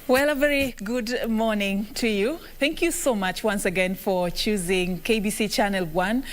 Well, a very good morning to you. Thank you so much once again for choosing KBC Channel 1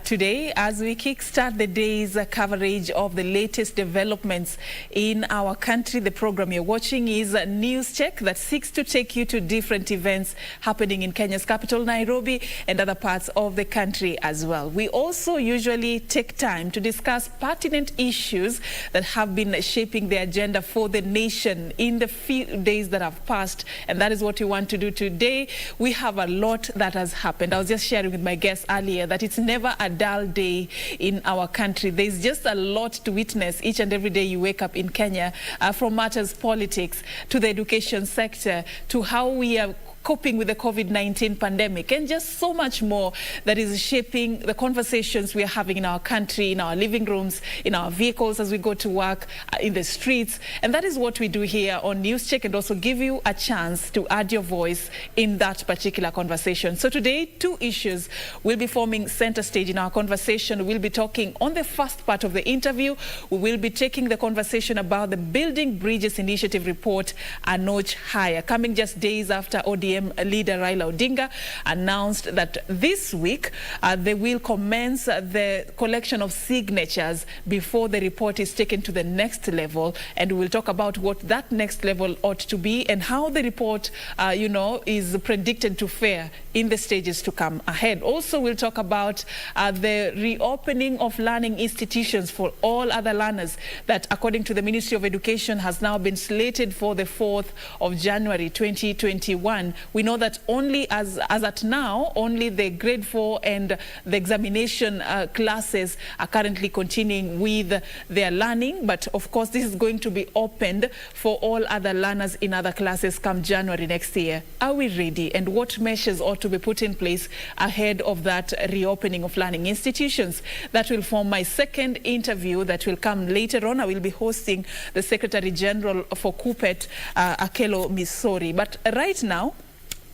today as we kickstart the day's coverage of the latest developments in our country. The program you're watching is News Check that seeks to take you to different events happening in Kenya's capital, Nairobi, and other parts of the country as well. We also usually take time to discuss pertinent issues that have been shaping the agenda for the nation in the few days that have passed, and that is what we want to do today. We have a lot that has happened. I was just sharing with my guests earlier that it's never a dull day in our country. There's just a lot to witness each and every day you wake up in Kenya, from matters politics to the education sector to how we are coping with the COVID-19 pandemic, and just so much more that is shaping the conversations we are having in our country, in our living rooms, in our vehicles as we go to work, in the streets. And that is what we do here on News Check, and also give you a chance to add your voice in that particular conversation. So today, two issues will be forming center stage in our conversation. We'll be talking on the first part of the interview. We will be taking the conversation about the Building Bridges Initiative report a notch higher, coming just days after ODM leader Raila Odinga announced that this week they will commence the collection of signatures before the report is taken to the next level, and we will talk about what that next level ought to be and how the report is predicted to fare in the stages to come ahead. Also, we'll talk about the reopening of learning institutions for all other learners that, according to the Ministry of Education, has now been slated for the 4th of January 2021. We know that only as at now, only the grade 4 and the examination classes are currently continuing with their learning. But of course, this is going to be opened for all other learners in other classes come January next year. Are we ready? And what measures ought to be put in place ahead of that reopening of learning institutions? That will form my second interview that will come later on. I will be hosting the Secretary General for KUPPET, Akelo Misori. But right now,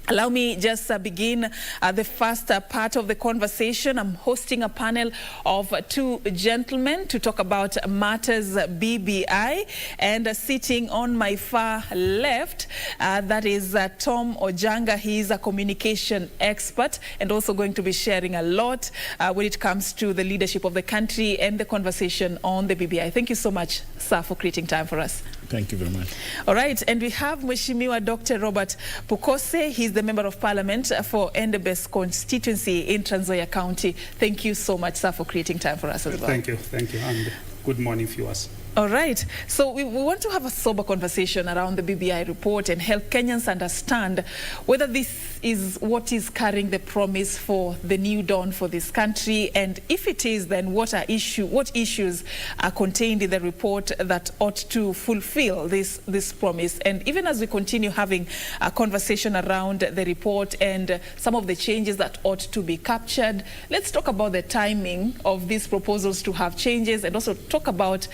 allow me just begin the first part of the conversation. I'm hosting a panel of two gentlemen to talk about matters BBI, and sitting on my far left, that is Tom Ojanga. He is a communication expert and also going to be sharing a lot when it comes to the leadership of the country and the conversation on the BBI. Thank you so much, sir, for creating time for us. Thank you very much. All right, and we have Mheshimiwa Dr. Robert Pukose. He's the Member of Parliament for Endebess constituency in Trans Nzoia County. Thank you so much, sir, for creating time for us as well. Thank you, and good morning, viewers. All right, so we want to have a sober conversation around the BBI report and help Kenyans understand whether this is what is carrying the promise for the new dawn for this country, and if it is, then what issues are contained in the report that ought to fulfill this promise. And even as we continue having a conversation around the report and some of the changes that ought to be captured, let's talk about the timing of these proposals to have changes, and also talk about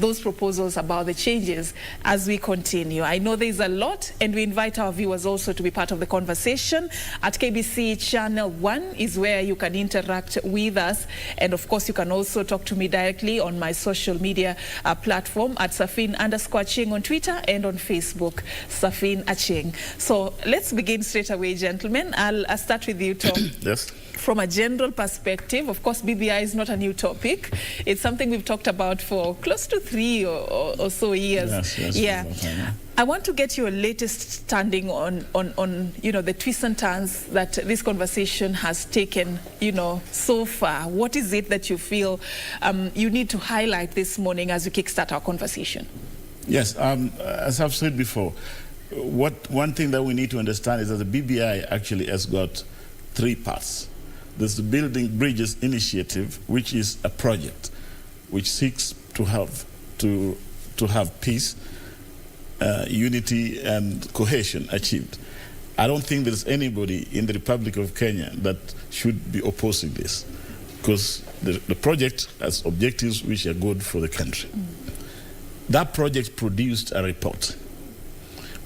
those proposals about the changes as we continue. I know there's a lot, and we invite our viewers also to be part of the conversation. At KBC Channel 1 is where you can interact with us, and of course you can also talk to me directly on my social media platform at Serfine_Achieng on Twitter, and on Facebook, Serfine Achieng. So let's begin straight away, gentlemen. I'll start with you, Tom. Yes. From a general perspective, of course, BBI is not a new topic. It's something we've talked about for close to 3 or so years. Yes, yeah. I want to get your latest standing on the twists and turns that this conversation has taken, so far. What is it that you feel you need to highlight this morning as we kickstart our conversation? Yes, as I've said before, one thing that we need to understand is that the BBI actually has got 3 parts. There's the Building Bridges Initiative, which is a project which seeks to have peace, unity and cohesion achieved. I don't think there's anybody in the Republic of Kenya that should be opposing this, because the project has objectives which are good for the country. That project produced a report,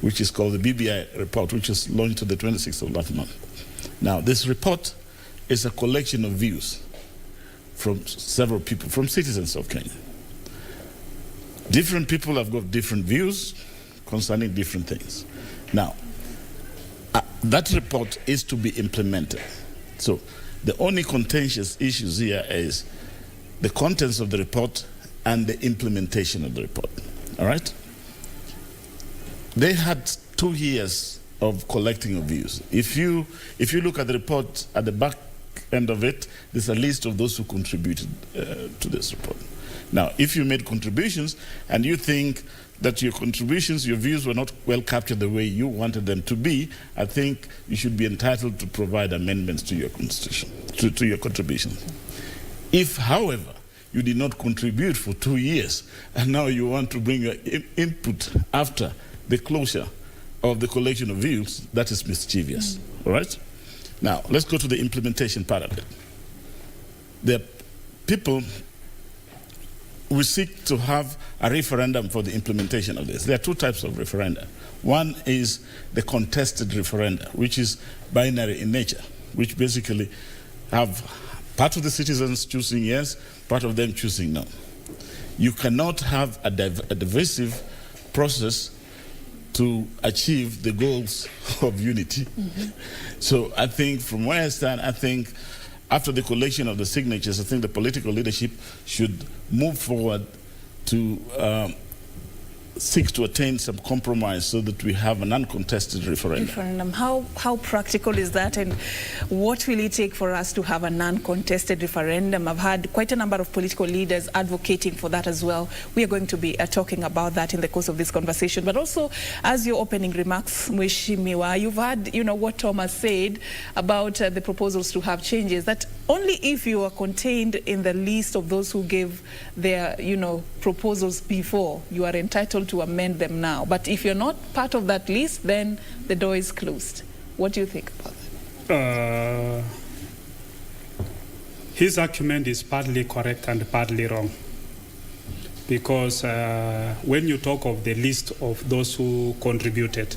which is called the BBI report, which was launched on the 26th of last month. Now, this report is a collection of views from several people, from citizens of Kenya. Different people have got different views, concerning different things. Now, that report is to be implemented. So the only contentious issues here is the contents of the report and the implementation of the report. All right? They had 2 years of collecting of views. If you look at the report at the back end of it, there's a list of those who contributed to this report. Now, if you made contributions and you think that your contributions, your views were not well captured the way you wanted them to be, I think you should be entitled to provide amendments to your constitution, to your contributions. If, however, you did not contribute for 2 years and now you want to bring your input after the closure of the collection of views, that is mischievous. All right? Now, let's go to the implementation part of it. The people, we seek to have a referendum for the implementation of this. There are 2 types of referenda. One is the contested referenda, which is binary in nature, which basically have part of the citizens choosing yes, part of them choosing no. You cannot have a divisive process to achieve the goals of unity. So I think from where I stand, I think after the collection of the signatures, I think the political leadership should move forward to seek to attain some compromise so that we have an uncontested referendum. How practical is that, and what will it take for us to have a non-contested referendum? I've had quite a number of political leaders advocating for that as well. We are going to be talking about that in the course of this conversation. But also, as your opening remarks, Mheshimiwa, you've had, what Thomas said about the proposals to have changes, that only if you are contained in the list of those who gave their, proposals before, you are entitled to amend them now. But if you're not part of that list, then the door is closed. What do you think about that? His argument is partly correct and partly wrong. Because when you talk of the list of those who contributed,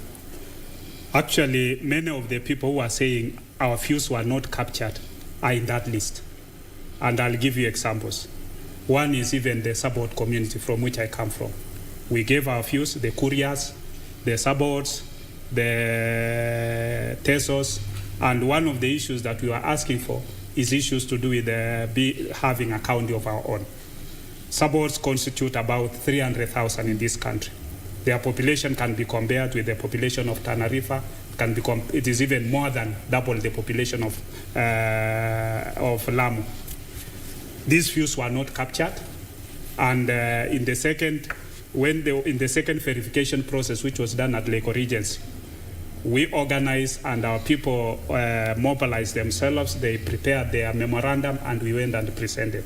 actually many of the people who are saying our views were not captured are in that list. And I'll give you examples. One is even the suburb community from which I come from. We gave our views, the couriers, the suburbs, the TESOs, and one of the issues that we were asking for is issues to do with having a county of our own. Suburbs constitute about 300,000 in this country. Their population can be compared with the population of Tana River. It is even more than double the population of Lamu. These views were not captured, and in the second verification process, which was done at Lake Regency, we organized and our people mobilized themselves. They prepared their memorandum, and we went and presented.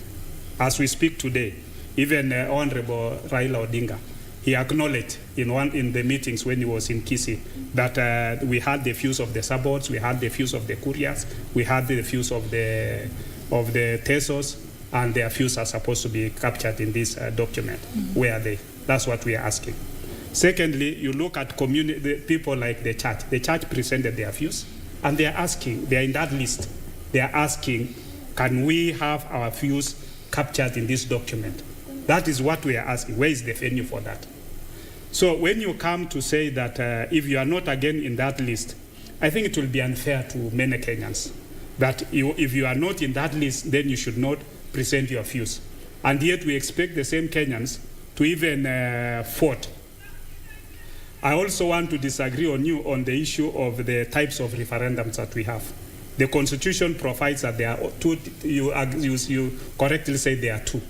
As we speak today, even Honorable Raila Odinga, he acknowledged in the meetings when he was in Kisii that we had the views of the suburbs, we had the views of the couriers, we had the views of the TESOs, and their views are supposed to be captured in this document. Where are they? That's what we are asking. Secondly, you look at people like the church. The church presented their views, and they are asking, they are in that list, they are asking, can we have our views captured in this document? That is what we are asking. Where is the venue for that? So when you come to say that if you are not again in that list, I think it will be unfair to many Kenyans. That if you are not in that list, then you should not present your views. And yet we expect the same Kenyans to even vote. I also want to disagree on you on the issue of the types of referendums that we have. The Constitution provides that there are 2, you correctly say there are 2.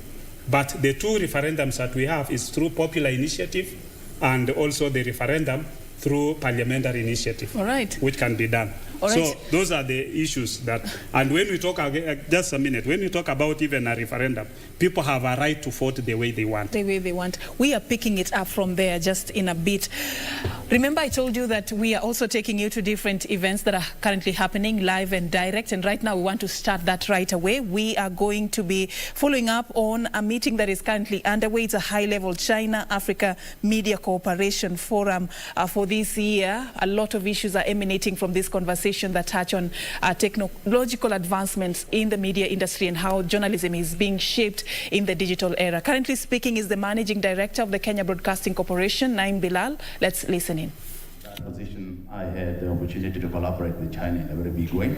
But the 2 referendums that we have is through popular initiative and also the referendum through parliamentary initiative, all right, which can be done. All right. So those are the issues that, and when we talk, just a minute, when we talk about even a referendum, people have a right to vote the way they want. The way they want. We are picking it up from there just in a bit. Remember I told you that we are also taking you to different events that are currently happening live and direct, and right now we want to start that right away. We are going to be following up on a meeting that is currently underway. It's a high-level China-Africa Media Cooperation Forum for this year. A lot of issues are emanating from this conversation. conversation that touch on technological advancements in the media industry and how journalism is being shaped in the digital era. Currently speaking is the Managing Director of the Kenya Broadcasting Corporation, Naim Bilal. Let's listen in. That position, I had the opportunity to collaborate with China in a very big way.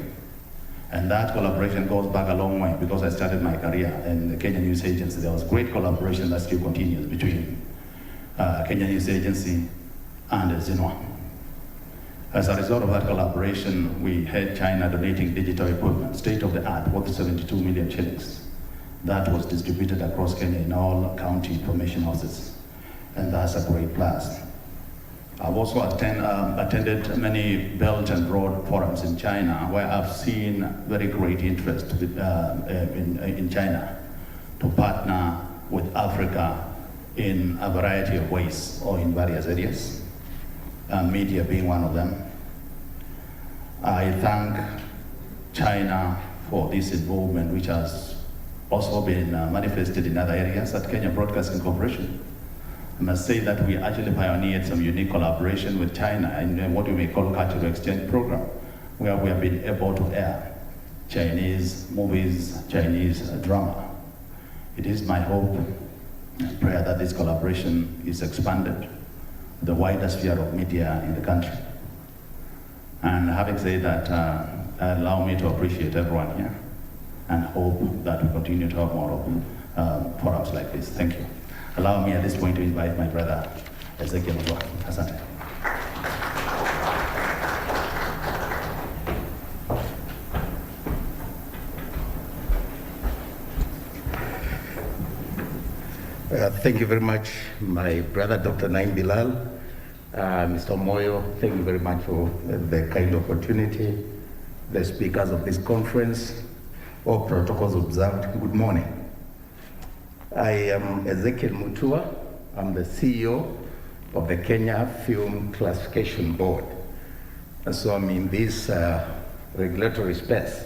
And that collaboration goes back a long way because I started my career in the Kenya News Agency. There was great collaboration that still continues between Kenya News Agency and Xinhua. As a result of that collaboration, we had China donating digital equipment, state-of-the-art, worth 72 million shillings. That was distributed across Kenya in all county information houses. And that's a great plus. I've also attended many Belt and Road forums in China where I've seen very great interest in China to partner with Africa in a variety of ways or in various areas, media being one of them. I thank China for this involvement, which has also been manifested in other areas at Kenya Broadcasting Corporation. I must say that we actually pioneered some unique collaboration with China in what we may call cultural exchange program, where we have been able to air Chinese movies, Chinese drama. It is my hope and prayer that this collaboration is expanded to the wider sphere of media in the country. And having said that, allow me to appreciate everyone here and hope that we continue to have more of forums like this. Thank you. Allow me at this point to invite my brother, Ezekiel Ouma. Asante. Thank you very much, my brother, Dr. Naim Bilal. Mr. Moyo, thank you very much for the kind opportunity. The speakers of this conference, all protocols observed, good morning. I am Ezekiel Mutua. I'm the CEO of the Kenya Film Classification Board. And so I'm in this regulatory space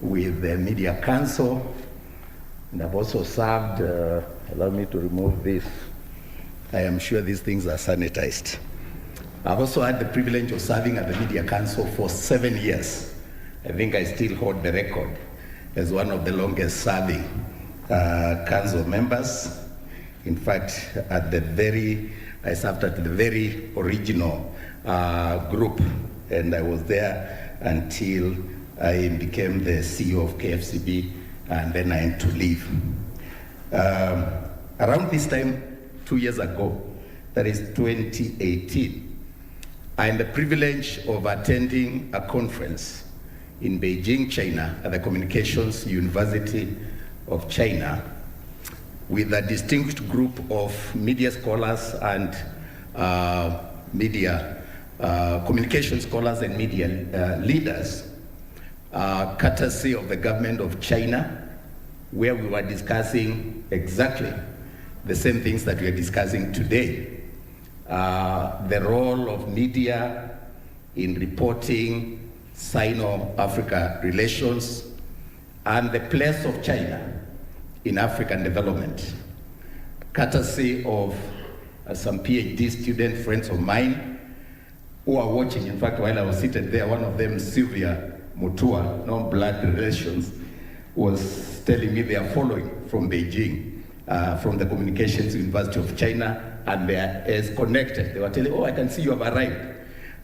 with the Media Council, and I've also served, allow me to remove this. I am sure these things are sanitized. I've also had the privilege of serving at the Media Council for 7 years. I think I still hold the record as one of the longest serving council members. In fact, I served at the very original group, and I was there until I became the CEO of KFCB, and then I had to leave. Around this time, 2 years ago, that is 2018, I had the privilege of attending a conference in Beijing, China, at the Communications University of China, with a distinguished group of media scholars and communication scholars and media leaders, courtesy of the government of China, where we were discussing exactly the same things that we are discussing today. The role of media in reporting Sino-Africa relations, and the place of China in African development, courtesy of some PhD student friends of mine who are watching. In fact, while I was seated there, one of them, Sylvia Mutua, no blood relations, was telling me they are following from Beijing, from the Communications University of China, and they are as connected. They were telling, oh, I can see you have arrived.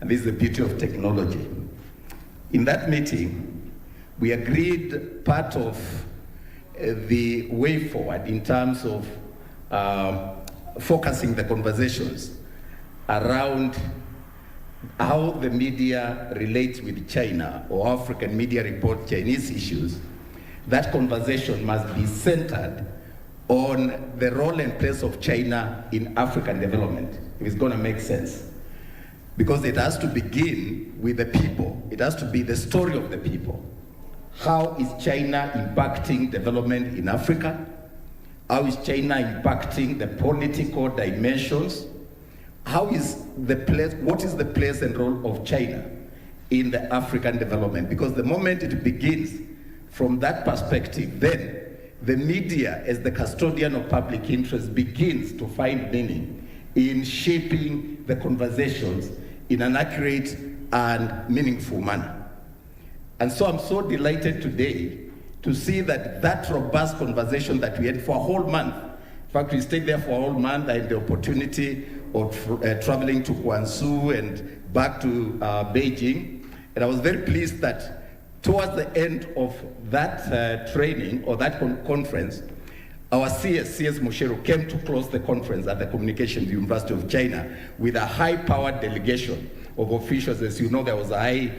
And this is the beauty of technology. In that meeting, we agreed part of the way forward in terms of focusing the conversations around how the media relates with China, or African media report Chinese issues. That conversation must be centered on the role and place of China in African development, if it's going to make sense. Because it has to begin with the people. It has to be the story of the people. How is China impacting development in Africa? How is China impacting the political dimensions? How is the place, what is the place and role of China in the African development? Because the moment it begins from that perspective, then the media, as the custodian of public interest, begins to find meaning in shaping the conversations in an accurate and meaningful manner. And so I'm so delighted today to see that robust conversation that we had for a whole month. In fact, we stayed there for a whole month. I had the opportunity of traveling to Guangzhou and back to Beijing. And I was very pleased that towards the end of that training or that conference, our CS Musheru, came to close the conference at the Communications University of China with a high-powered delegation of officials. As you know, there was a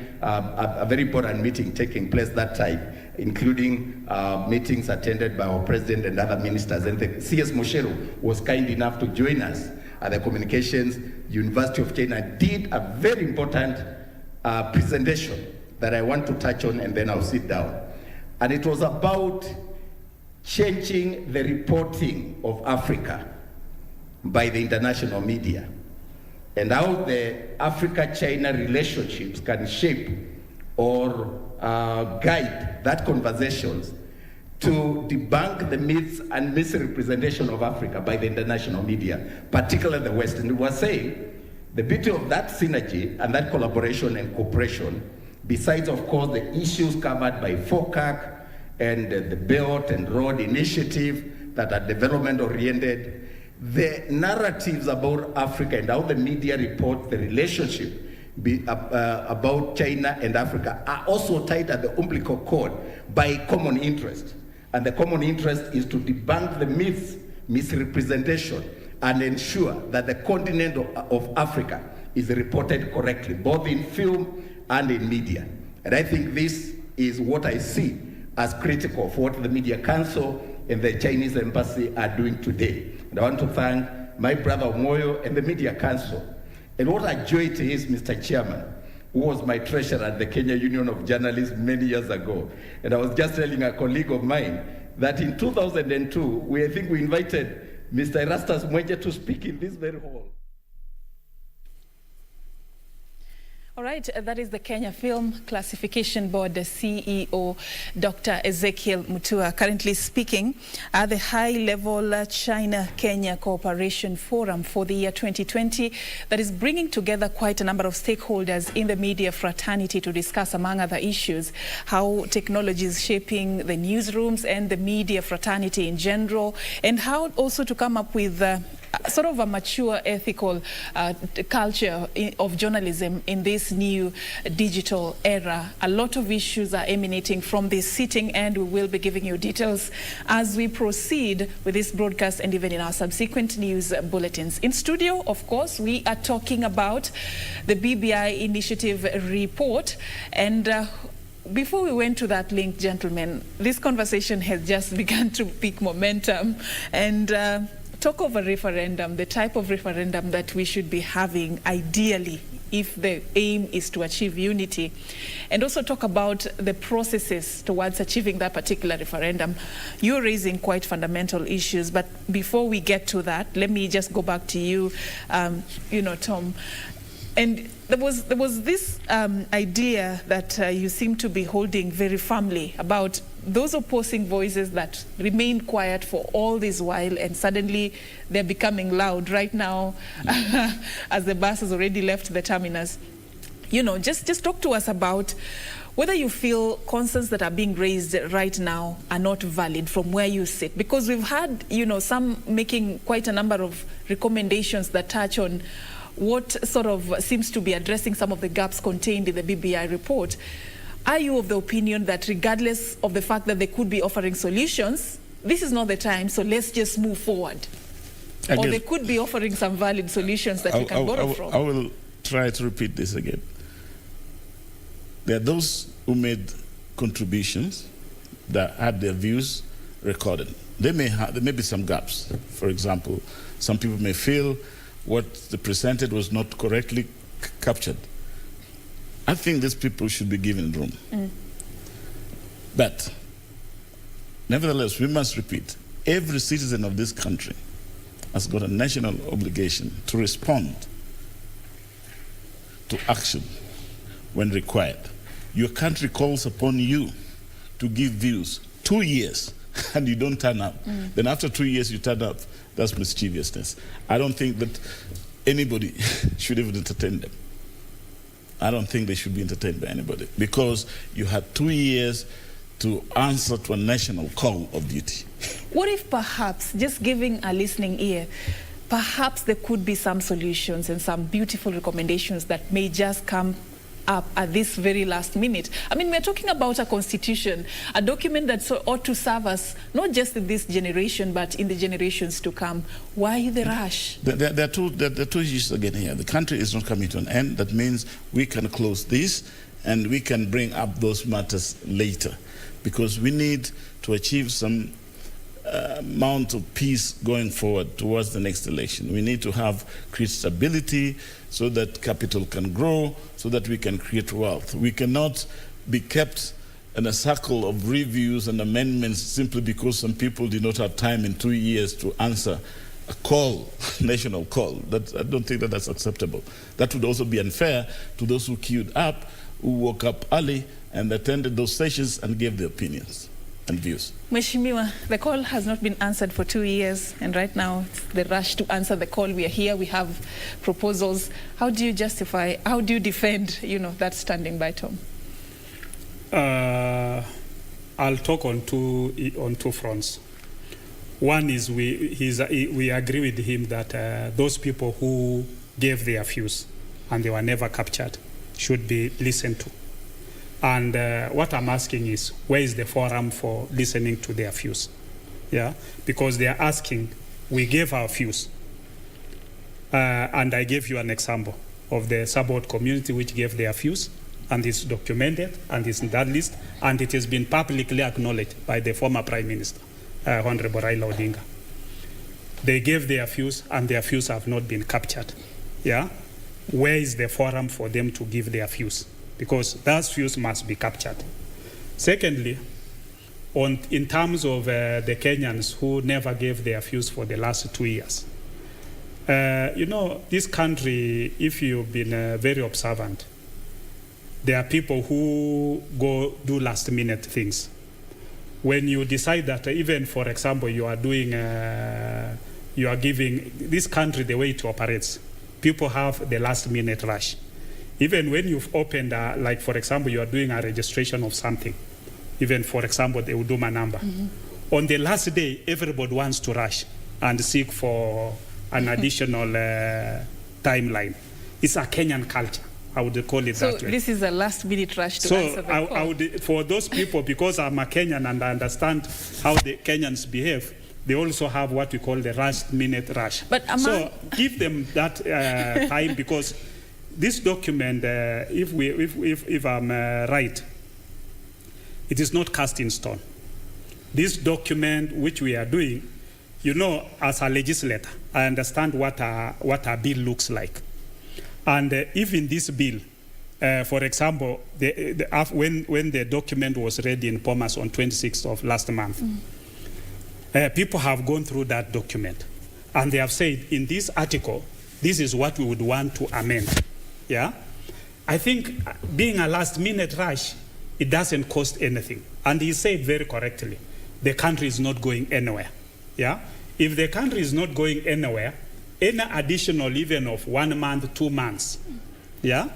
very important meeting taking place that time, including meetings attended by our president and other ministers. And the CS Musheru was kind enough to join us at the Communications University of China, did a very important presentation that I want to touch on, and then I'll sit down. And it was about changing the reporting of Africa by the international media, and how the Africa-China relationships can shape or guide that conversations to debunk the myths and misrepresentation of Africa by the international media, particularly the West. And we were saying the beauty of that synergy and that collaboration and cooperation, besides, of course, the issues covered by FOCAC and the Belt and Road Initiative that are development-oriented, the narratives about Africa and how the media reports the relationship about China and Africa are also tied at the umbilical cord by common interest. And the common interest is to debunk the myths, misrepresentation, and ensure that the continent of Africa is reported correctly, both in film and in media. And I think this is what I see as critical for what the Media Council and the Chinese Embassy are doing today. And I want to thank my brother Moyo and the Media Council. And what a joy it is, Mr. Chairman, who was my treasurer at the Kenya Union of Journalists many years ago. And I was just telling a colleague of mine that in 2002, I think we invited Mr. Erastus Mwenje to speak in this very hall. All right, that is the Kenya Film Classification Board CEO, Dr. Ezekiel Mutua, currently speaking at the high-level China-Kenya Cooperation Forum for the year 2020 that is bringing together quite a number of stakeholders in the media fraternity to discuss, among other issues, how technology is shaping the newsrooms and the media fraternity in general, and how also to come up with sort of a mature ethical culture of journalism in this new digital era. A lot of issues are emanating from this sitting, and we will be giving you details as we proceed with this broadcast and even in our subsequent news bulletins. In studio, of course, we are talking about the BBI initiative report, and before we went to that link, gentlemen, this conversation has just begun to pick momentum, and talk of a referendum, the type of referendum that we should be having ideally if the aim is to achieve unity, and also talk about the processes towards achieving that particular referendum. You're raising quite fundamental issues, but before we get to that, let me just go back to you, Tom. And there was this idea that you seem to be holding very firmly about those opposing voices that remained quiet for all this while, and suddenly they're becoming loud right now as the bus has already left the terminus. Just talk to us about whether you feel concerns that are being raised right now are not valid from where you sit, because we've had, some making quite a number of recommendations that touch on what sort of seems to be addressing some of the gaps contained in the BBI report. Are you of the opinion that regardless of the fact that they could be offering solutions, this is not the time, so let's just move forward? Or they could be offering some valid solutions that we can borrow from? I will try to repeat this again. There are those who made contributions that had their views recorded. There may be some gaps. For example, some people may feel what they presented was not correctly captured. I think these people should be given room. But nevertheless, we must repeat, every citizen of this country has got a national obligation to respond to action when required. Your country calls upon you to give views. 2 years and you don't turn up. Then after 2 years you turn up. That's mischievousness. I don't think that anybody should even entertain them. I don't think they should be entertained by anybody, because you had 2 years to answer to a national call of duty. What if perhaps, just giving a listening ear, perhaps there could be some solutions and some beautiful recommendations that may just come up at this very last minute? I mean, we're talking about a constitution, a document that ought to serve us, not just in this generation, but in the generations to come. Why the rush? There are two issues again here. The country is not coming to an end. That means we can close this and we can bring up those matters later, because we need to achieve some amount of peace going forward towards the next election. We need to create stability so that capital can grow, so that we can create wealth. We cannot be kept in a circle of reviews and amendments simply because some people did not have time in 2 years to answer a call, national call. I don't think that's acceptable. That would also be unfair to those who queued up, who woke up early and attended those sessions and gave their opinions and views. Mheshimiwa, the call has not been answered for 2 years, and right now it's the rush to answer the call. We are here, we have proposals. How do you justify, how do you defend, that standing by, Tom? I'll talk on two fronts. One is we agree with him that those people who gave their views and they were never captured should be listened to. And what I'm asking is, where is the forum for listening to their views? Yeah, because they are asking, we gave our views. And I gave you an example of the Sabot community which gave their views, and it's documented, and it's in that list, and it has been publicly acknowledged by the former Prime Minister, Honorable Raila Odinga. They gave their views, and their views have not been captured. Yeah, where is the forum for them to give their views? Because those views must be captured. Secondly, in terms of the Kenyans who never gave their views for the last 2 years, this country, if you've been very observant, there are people who go do last-minute things. When you decide that, even for example, you are giving this country the way it operates, people have the last-minute rush. Even when you've opened, like for example, you are doing a registration of something, even for example, the Uduma number. Mm-hmm. On the last day, everybody wants to rush and seek for an additional timeline. It's a Kenyan culture, I would call it that way. So this is a last-minute rush to answer the call. I would, for those people, because I'm a Kenyan and I understand how the Kenyans behave, they also have what we call the last-minute rush. But so give them that time, because this document, if I'm right, it is not cast in stone. This document which we are doing, as a legislator, I understand what a bill looks like. And even this bill, for example, when the document was ready in Bomas on 26th of last month, people have gone through that document. And they have said, in this article, this is what we would want to amend. Yeah, I think being a last-minute rush, it doesn't cost anything. And he said very correctly, the country is not going anywhere. Yeah, if the country is not going anywhere, any additional even of 1 month, 2 months, yeah,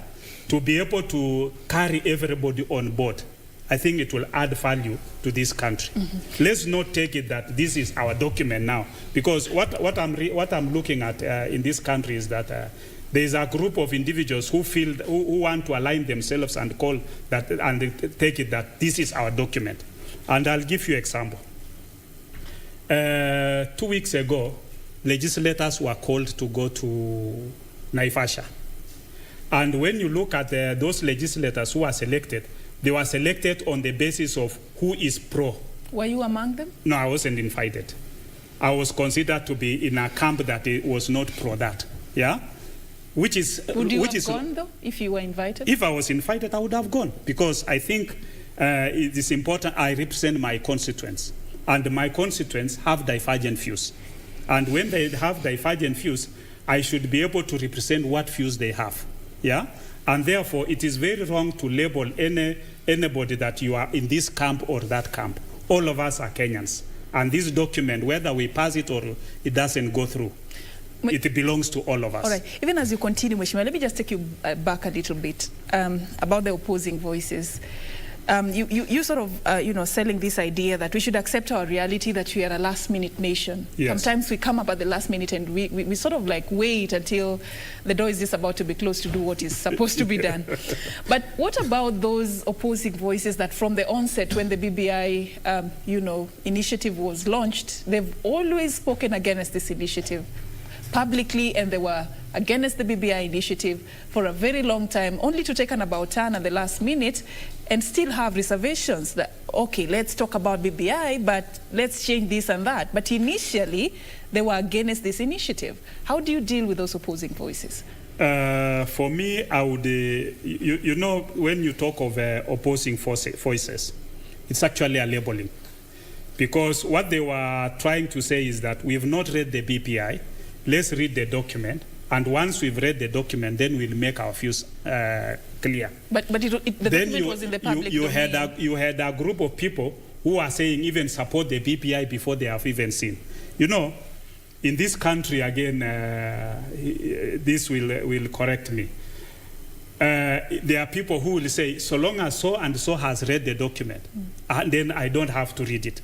to be able to carry everybody on board, I think it will add value to this country. Mm-hmm. Let's not take it that this is our document now, because what I'm looking at in this country is that there is a group of individuals who want to align themselves and call that and take it that this is our document. And I'll give you an example. 2 weeks ago, legislators were called to go to Naivasha. And when you look at those legislators who were selected, they were selected on the basis of who is pro. Were you among them? No, I wasn't invited. I was considered to be in a camp that it was not pro that. Yeah? Would you have gone, though, if you were invited? If I was invited, I would have gone, because I think it is important. I represent my constituents, and my constituents have divergent views. And when they have divergent views, I should be able to represent what views they have. Yeah? And therefore, it is very wrong to label anybody that you are in this camp or that camp. All of us are Kenyans. And this document, whether we pass it or it doesn't go through, It belongs to all of us. All right. Even as you continue, Mheshimiwa, let me just take you back a little bit about the opposing voices. You sort of, selling this idea that we should accept our reality, that we are a last-minute nation. Yes. Sometimes we come up at the last minute and we sort of like wait until the door is just about to be closed to do what is supposed to be done. But what about those opposing voices that from the onset, when the BBI, initiative was launched, they've always spoken against this initiative publicly, and they were against the BBI initiative for a very long time, only to take an about turn at the last minute and still have reservations that, okay, let's talk about BBI, but let's change this and that. But initially, they were against this initiative. How do you deal with those opposing voices? For me, I would, when you talk of opposing voices, it's actually a labeling. Because what they were trying to say is that we've not read the BBI, let's read the document, and once we've read the document, then we'll make our views clear. But the document was in the public domain. You had a group of people who are saying even support the BBI before they have even seen. In this country, again, this will correct me. There are people who will say, so long as so and so has read the document, and then I don't have to read it.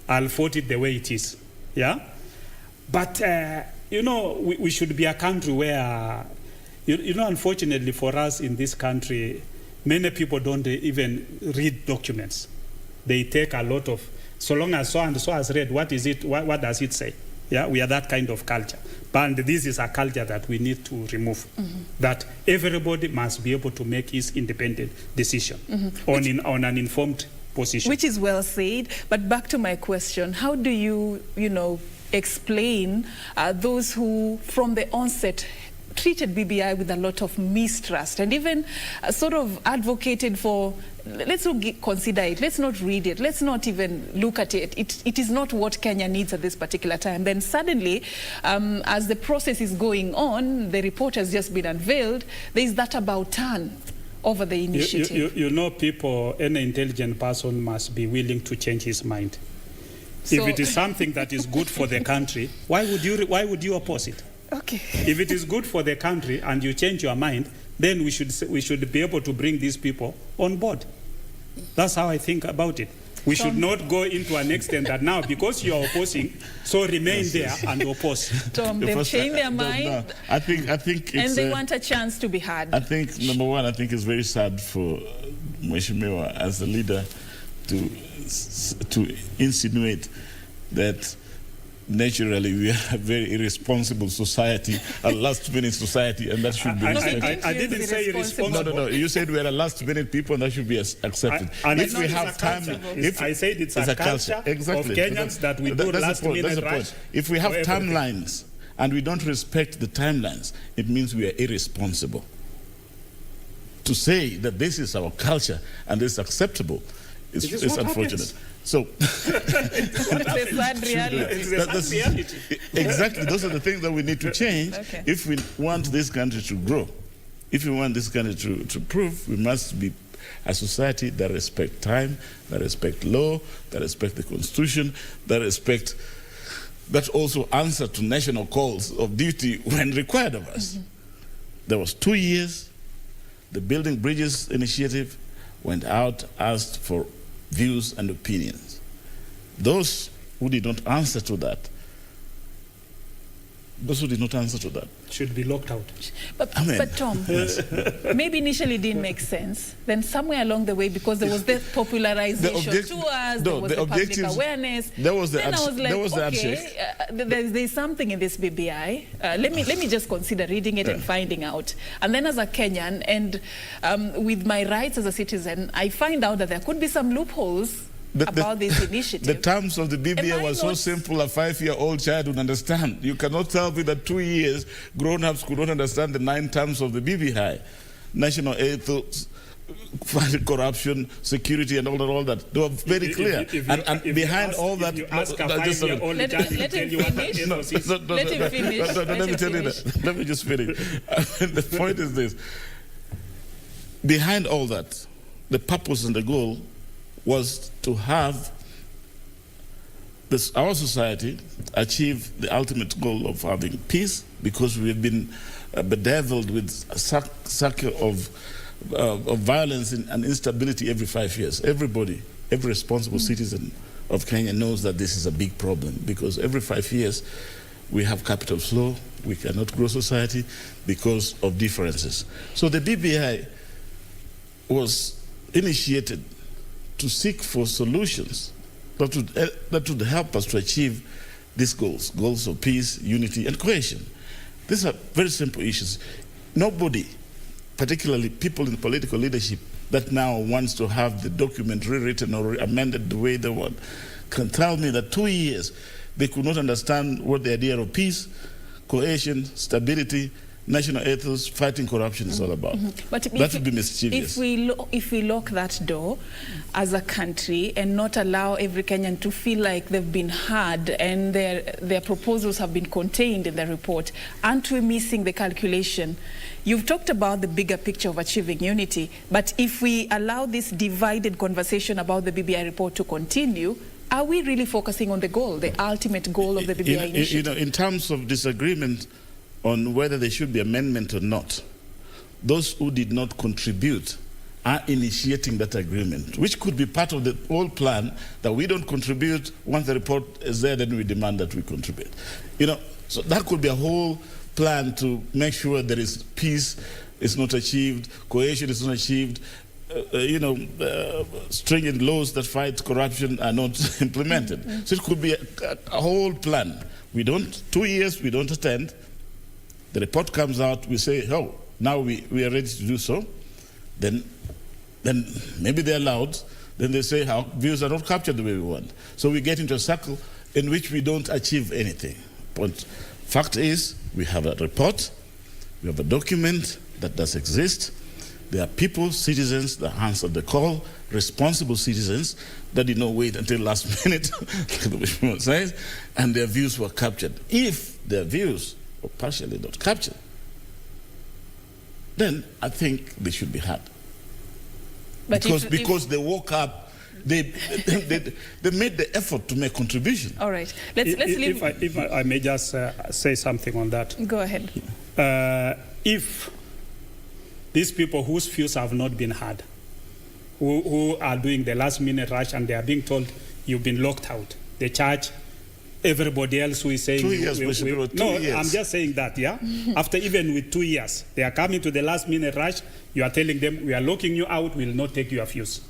I'll vote it the way it is. Yeah? But, we should be a country where, unfortunately for us in this country, many people don't even read documents. They take a lot of, so long as so and so has read, what is it, what does it say? Yeah, we are that kind of culture. But this is a culture that we need to remove. That everybody must be able to make his independent decision on an informed position. Which is well said. But back to my question, how do you, explain those who, from the onset, treated BBI with a lot of mistrust and even sort of advocated for, let's not consider it, let's not read it, let's not even look at it. It is not what Kenya needs at this particular time. Then suddenly, as the process is going on, the report has just been unveiled, there is that about turn over the initiative. People, any intelligent person must be willing to change his mind. So, if it is something that is good for the country, why would you oppose it? Okay. If it is good for the country and you change your mind, then we should be able to bring these people on board. That's how I think about it. We should not go into an extent that now, because you are opposing, so remain there and oppose. Tom, they've changed their mind. No. I think it's, and they want a chance to be heard. I think, number one, I think it's very sad for Mheshimiwa as a leader to insinuate that naturally we are a very irresponsible society, a last-minute society, and that should be respected. I didn't say irresponsible. No. You said we are a last-minute people, and that should be accepted. If we have time, I said it's a culture exactly. of Kenyans that we do last-minute rush. If we have timelines and we don't respect the timelines, it means we are irresponsible. To say that this is our culture and this is acceptable is unfortunate. So, exactly, those are the things that we need to change if we want this country to grow. If we want this country to prove, we must be a society that respects time, that respects law, that respects the Constitution, that also answer to national calls of duty when required of us. There was 2 years, the Building Bridges initiative went out, asked for views and opinions. Those who did not answer to that, should be locked out. But Tom, maybe initially it didn't make sense. Then somewhere along the way, because there was the popularization there was the public awareness. There was the there's something in this BBI. Let me just consider reading it and finding out. And then as a Kenyan and with my rights as a citizen, I find out that there could be some loopholes about this initiative. The terms of the BBI were so simple a 5-year-old child would understand. You cannot tell me that 2 years grown-ups could not understand the 9 terms of the BBI. National ethos, corruption, security, and all that. They were very clear. And behind all that, let me just finish. The point is this. Behind all that, the purpose and the goal was to have our society achieve the ultimate goal of having peace, because we've been bedeviled with a cycle of violence and instability every 5 years. Everybody, every responsible citizen of Kenya knows that this is a big problem, because every 5 years we have capital flow, we cannot grow society because of differences. So the BBI was initiated to seek for solutions that would help us to achieve these goals of peace, unity, and cohesion. These are very simple issues. Nobody, particularly people in political leadership, that now wants to have the document rewritten or amended the way they want, can tell me that 2 years they could not understand what the idea of peace, cohesion, stability, national ethos, fighting corruption is all about. But that would be mischievous. If we lock that door as a country and not allow every Kenyan to feel like they've been heard and their proposals have been contained in the report, aren't we missing the calculation? You've talked about the bigger picture of achieving unity, but if we allow this divided conversation about the BBI report to continue, are we really focusing on the goal, the ultimate goal of the BBI initiative? In terms of disagreement on whether there should be amendment or not, those who did not contribute are initiating that agreement, which could be part of the whole plan, that we don't contribute. Once the report is there, then we demand that we contribute. So that could be a whole plan to make sure there is peace is not achieved, cohesion is not achieved, stringent laws that fight corruption are not implemented. So it could be a whole plan. 2 years, we don't attend. The report comes out, we say, oh, now we are ready to do so. Then maybe they're allowed. Then they say how views are not captured the way we want. So we get into a circle in which we don't achieve anything. But fact is, we have a report, we have a document that does exist. There are people, citizens that answered the call, responsible citizens that did not wait until last minute, like the Bishop says, and their views were captured. If their views were partially not captured, then I think they should be had. But because they woke up, they made the effort to make contribution. All right, let's leave. If I may just say something on that. Go ahead. If these people whose views have not been heard, who are doing the last minute rush and they are being told you've been locked out, the church, everybody else who is saying 2 years, no, I'm just saying that, yeah. After even with 2 years, they are coming to the last minute rush. You are telling them we are locking you out, we will not take your views.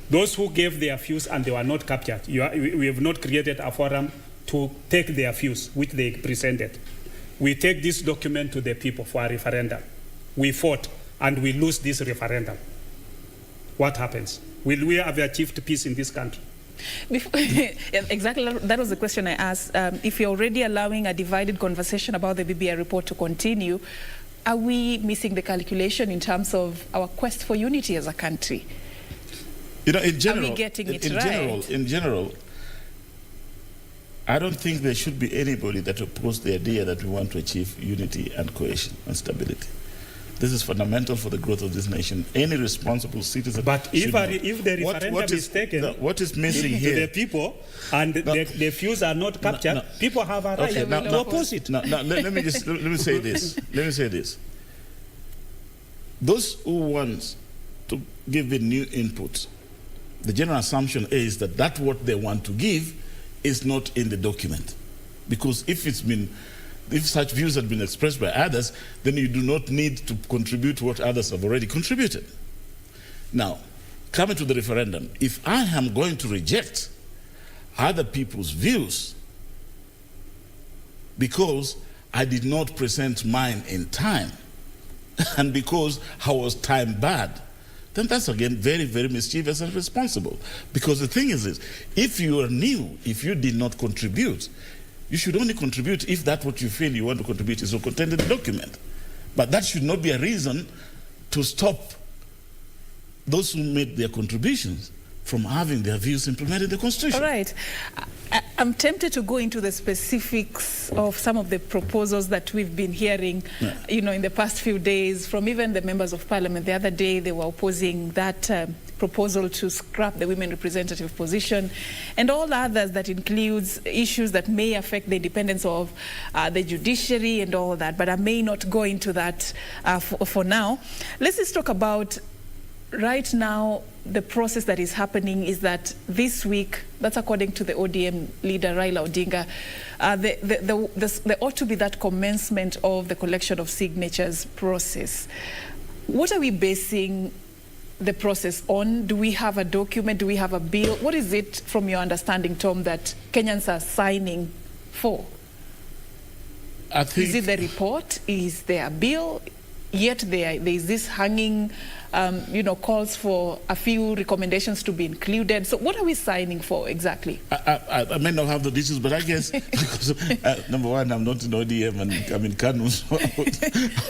Those who gave their views and they were not captured, we have not created a forum to take their views, which they presented. We take this document to the people for a referendum. We fought and we lose this referendum. What happens? Will we have achieved peace in this country? Exactly, that was the question I asked. If you're already allowing a divided conversation about the BBI report to continue, are we missing the calculation in terms of our quest for unity as a country? In general, are we getting it right? In general, I don't think there should be anybody that opposes the idea that we want to achieve unity and cohesion and stability. This is fundamental for the growth of this nation. Any responsible citizen. But if the referendum is taken, what is missing here to the people and the views are not captured, people have a right to oppose it. Let me say this. Let me say this. Those who want to give in new input, the general assumption is that what they want to give is not in the document, because if such views had been expressed by others, then you do not need to contribute what others have already contributed. Now, coming to the referendum, if I am going to reject other people's views because I did not present mine in time and because I was time bad, then that's again very, very mischievous and irresponsible. Because the thing is this, if you are new, if you did not contribute, you should only contribute if that what you feel you want to contribute is contained in the document. But that should not be a reason to stop those who made their contributions from having their views implemented in the Constitution. All right. I'm tempted to go into the specifics of some of the proposals that we've been hearing, in the past few days from even the members of parliament. The other day, they were opposing that proposal to scrap the women representative position and all others that includes issues that may affect the independence of the judiciary and all that. But I may not go into that for now. Let's just talk about right now. The process that is happening is that this week, that's according to the ODM leader Raila Odinga, there ought to be that commencement of the collection of signatures process. What are we basing the process on? Do we have a document? Do we have a bill? What is it, from your understanding, Tom, that Kenyans are signing for? I think, is it the report? Is there a bill? Yet there is this hanging, calls for a few recommendations to be included. So what are we signing for exactly? I may not have the details, but I guess because number one, I'm not in ODM and I'm in KANU, so I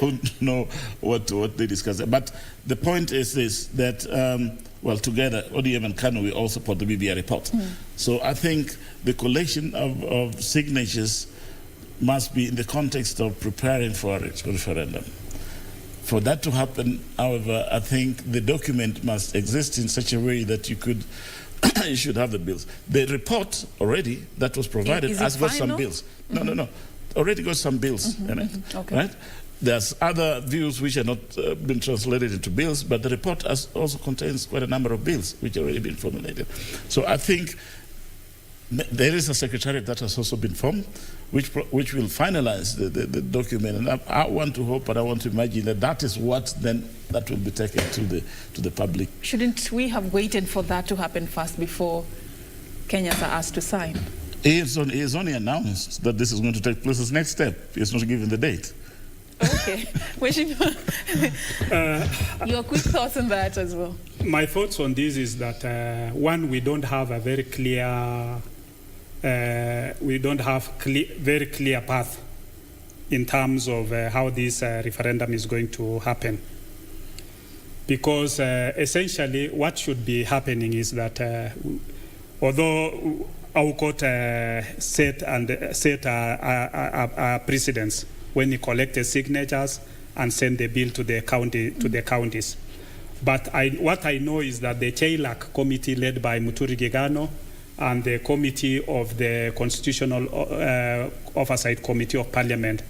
wouldn't know what they discuss. But the point is this, that together ODM and KANU, we all support the BBI report. So I think the collection of signatures must be in the context of preparing for a referendum. For that to happen, however, I think the document must exist in such a way that you should have the bills. The report already that was provided has got some bills. No. Already got some bills in it. Okay. Right? There's other views which are not been translated into bills, but the report also contains quite a number of bills which have already been formulated. So I think there is a secretariat that has also been formed, which will finalize the document. And I want to hope, and I want to imagine that is what then that will be taken to the public. Shouldn't we have waited for that to happen first before Kenyans are asked to sign? He has only announced that this is going to take place as next step. He has not given the date. Okay. Your quick thoughts on that as well? My thoughts on this is that, one, we don't have a very clear very clear path in terms of how this referendum is going to happen. Because essentially what should be happening is that although our court set a precedence when he collected signatures and sent the bill to the counties. But what I know is that the CHAILAC committee led by Muturi Gigano and the committee of the Constitutional Oversight Committee of Parliament,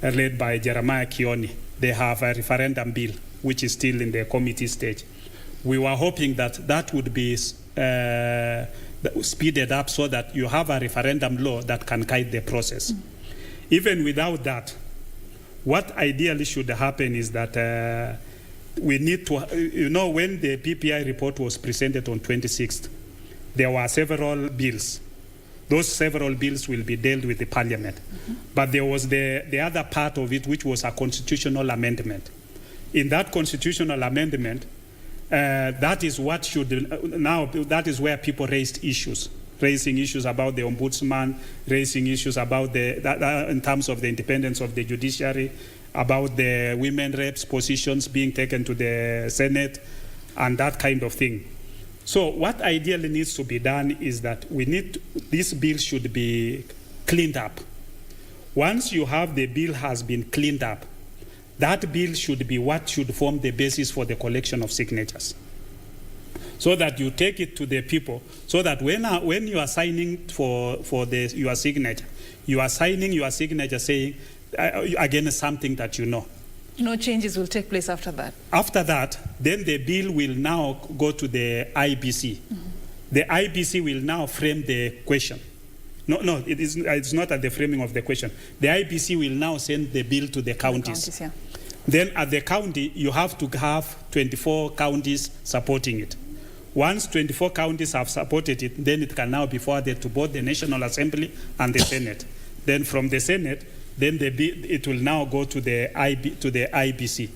led by Jeremiah Kioni, they have a referendum bill which is still in the committee stage. We were hoping that would be speeded up so that you have a referendum law that can guide the process. Even without that, what ideally should happen is that we need to, when the PPI report was presented on 26th, there were several bills. Those several bills will be dealt with the parliament. But there was the other part of it, which was a constitutional amendment. In that constitutional amendment, that is what should, that is where people raised issues. Raising issues about the ombudsman, raising issues about in terms of the independence of the judiciary, about the women reps positions being taken to the Senate, and that kind of thing. So what ideally needs to be done is that this bill should be cleaned up. Once you have the bill has been cleaned up, that bill should be what should form the basis for the collection of signatures. So that you take it to the people, so that when you are signing for your signature, you are signing your signature saying, against something that you know. No changes will take place after that. After that, then the bill will now go to the IBC. The IBC will now frame the question. No, it's not at the framing of the question. The IBC will now send the bill to the counties. Then at the county, you have to have 24 counties supporting it. Once 24 counties have supported it, then it can now be forwarded to both the National Assembly and the Senate. Then from the Senate, then it will now go to the IBC.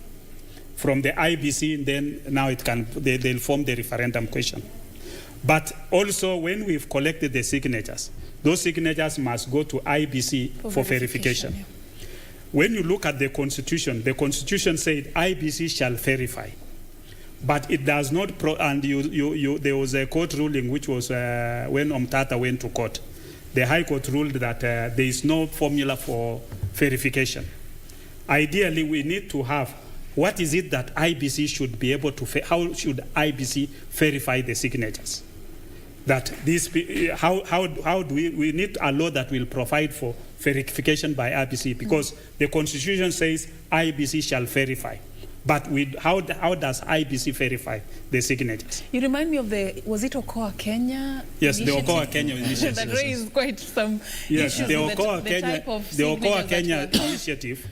From the IBC, then now they'll form the referendum question. But also, when we've collected the signatures, those signatures must go to IBC for verification. Yeah. When you look at the Constitution said IBC shall verify. But it does not, there was a court ruling which was when Omtata went to court. the High Court ruled that there is no formula for verification. Ideally, we need to have what is it that IBC should be able to, how should IBC verify the signatures? That this, how do we need a law that will provide for verification by IBC, because the Constitution says IBC shall verify. But how does IBC verify the signatures? You remind me of was it Okoa Kenya? Yes, initiative? the Okoa Kenya initiative. That raised quite some issues the with the type of the Okoa signatures Kenya initiative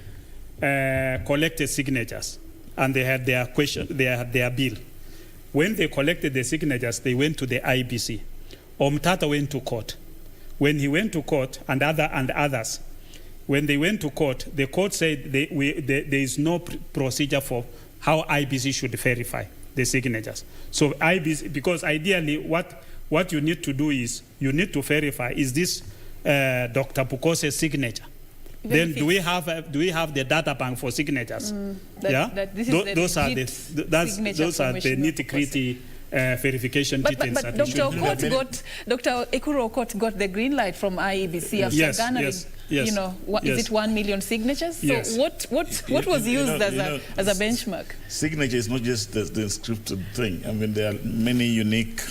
collected signatures, and they had their bill. When they collected the signatures, they went to the IBC. Omtata went to court. When he went to court, and others, when they went to court, the court said there is no procedure for how IBC should verify the signatures. So IBC, because ideally what you need to do is you need to verify, is this Dr. Pukose's signature? Then do we have the data bank for signatures? Those are the nitty-gritty verification details. But Dr. Ekuru Okot got the green light from IEBC after garnering, yes, you know, is it 1 million signatures? Yes. So what was used as a benchmark? Signature is not just the encrypted thing. I mean, there are many unique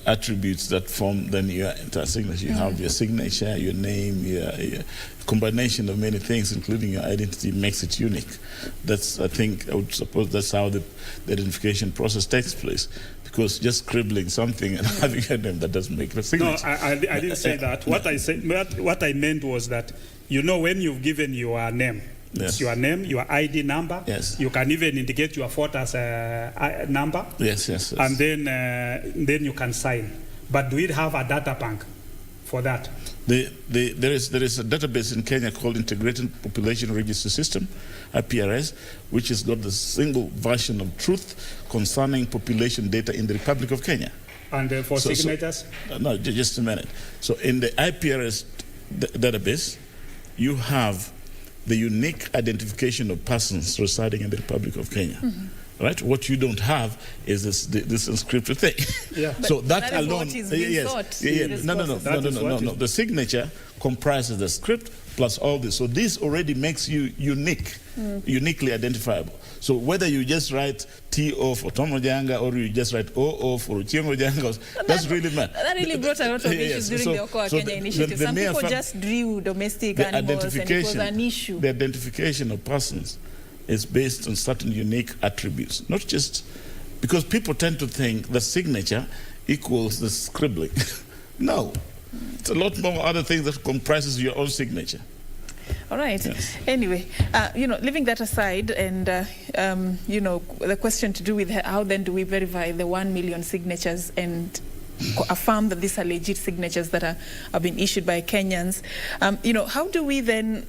attributes that form then your entire signature. You have your signature, your name, your combination of many things, including your identity, makes it unique. That's, I think, I would suppose that's how the identification process takes place. Because just scribbling something and having a name, that doesn't make a signature. No, I didn't say that. What I meant was that, you know, when you've given your name, it's your name, your ID number. Yes. You can even indicate your photo's number. Yes. And then you can sign. But do we have a data bank for that? There is a database in Kenya called Integrated Population Register System, IPRS, which has got the single version of truth concerning population data in the Republic of Kenya. And for signatures? No, just a minute. So in the IPRS database, you have the unique identification of persons residing in the Republic of Kenya. Right? What you don't have is this encrypted thing. Yeah. So that is alone, what is being sought in this no. The signature comprises the script plus all this. So this already makes you unique, uniquely identifiable. So whether you just write T.O. for Tom Ojanga or you just write O.O. for Achieng Ojanga, that's really mad. That really brought a lot of issues during the Okoa Kenya initiative. Some people just drew domestic animals and it was an issue. The identification of persons is based on certain unique attributes, not just because people tend to think the signature equals the scribbling. No, it's a lot more other things that comprises your own signature. All right. Yes. Anyway, you know, leaving that aside, and you know, the question to do with how then do we verify the 1 million signatures and affirm that these are legit signatures that have been issued by Kenyans? You know, how do we then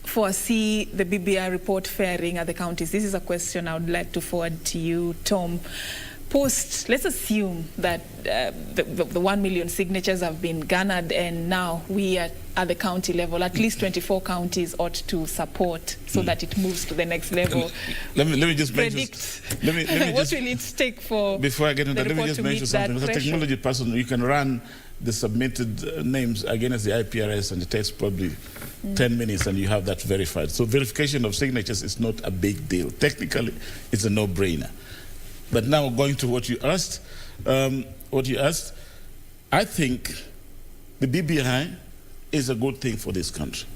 foresee the BBI report faring at the counties? This is a question I would like to forward to you, Tom. Let's assume that the 1 million signatures have been garnered, and now we are at the county level. At least 24 counties ought to support so that it moves to the next level. Let me just predict. Let me what will it take for before I get into that? Let me just mention something. As a threshold? technology person, you can run the submitted names against the IPRS, and it takes probably 10 minutes, and you have that verified. So verification of signatures is not a big deal. Technically, it's a no-brainer. But now going to what you asked, I think the BBI is a good thing for this country.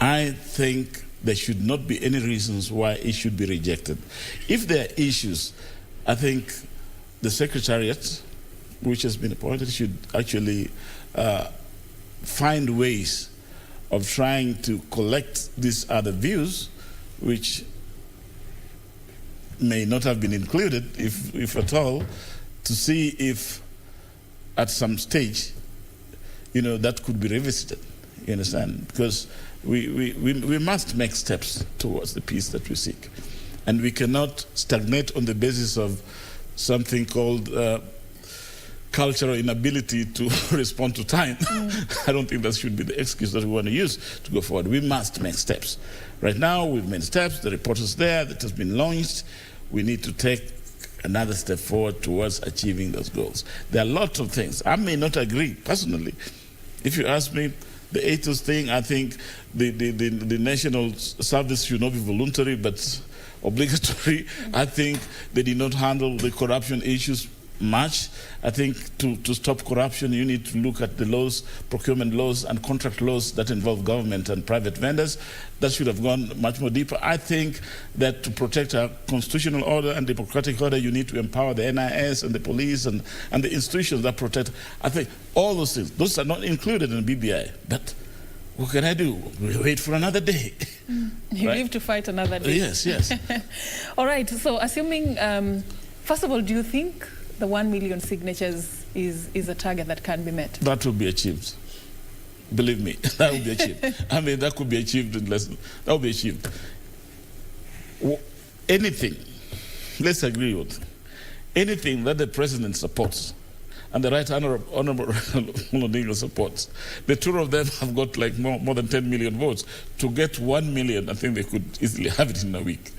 I think there should not be any reasons why it should be rejected. If there are issues, I think the Secretariat, which has been appointed, should actually find ways of trying to collect these other views, which may not have been included, if at all, to see if at some stage, you know, that could be revisited. You understand? Because we must make steps towards the peace that we seek. And we cannot stagnate on the basis of something called cultural inability to respond to time. I don't think that should be the excuse that we want to use to go forward. We must make steps. Right now, we've made steps. The report is there. That has been launched. We need to take another step forward towards achieving those goals. There are lots of things. I may not agree personally. If you ask me, the ethos thing, I think the national service should not be voluntary but obligatory. I think they did not handle the corruption issues much. I think to stop corruption, you need to look at the laws, procurement laws and contract laws that involve government and private vendors. That should have gone much more deeper. I think that to protect our constitutional order and democratic order, you need to empower the NIS and the police and the institutions that protect. I think all those things, those are not included in BBI. But what can I do? We'll wait for another day. You right? live to fight another day. Yes, yes. All right, so assuming, first of all, do you think the 1 million signatures is a target that can be met? That will be achieved. Believe me, that will be achieved. I mean, that could be achieved in less. That will be achieved. Anything, let's agree with, anything that the president supports and the Right Honorable Odinga supports, the two of them have got like more than 10 million votes. To get 1 million, I think they could easily have it in a week.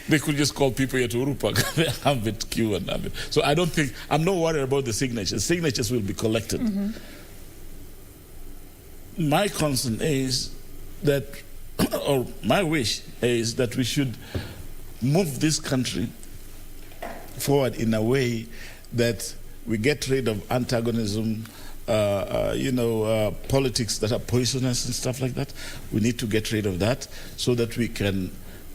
They could just call people here to Urupak, have it, queue and have it. So I don't think, I'm not worried about the signatures. Signatures will be collected. My concern is that, or my wish is that we should move this country forward in a way that we get rid of antagonism, politics that are poisonous and stuff like that. We need to get rid of that so that we can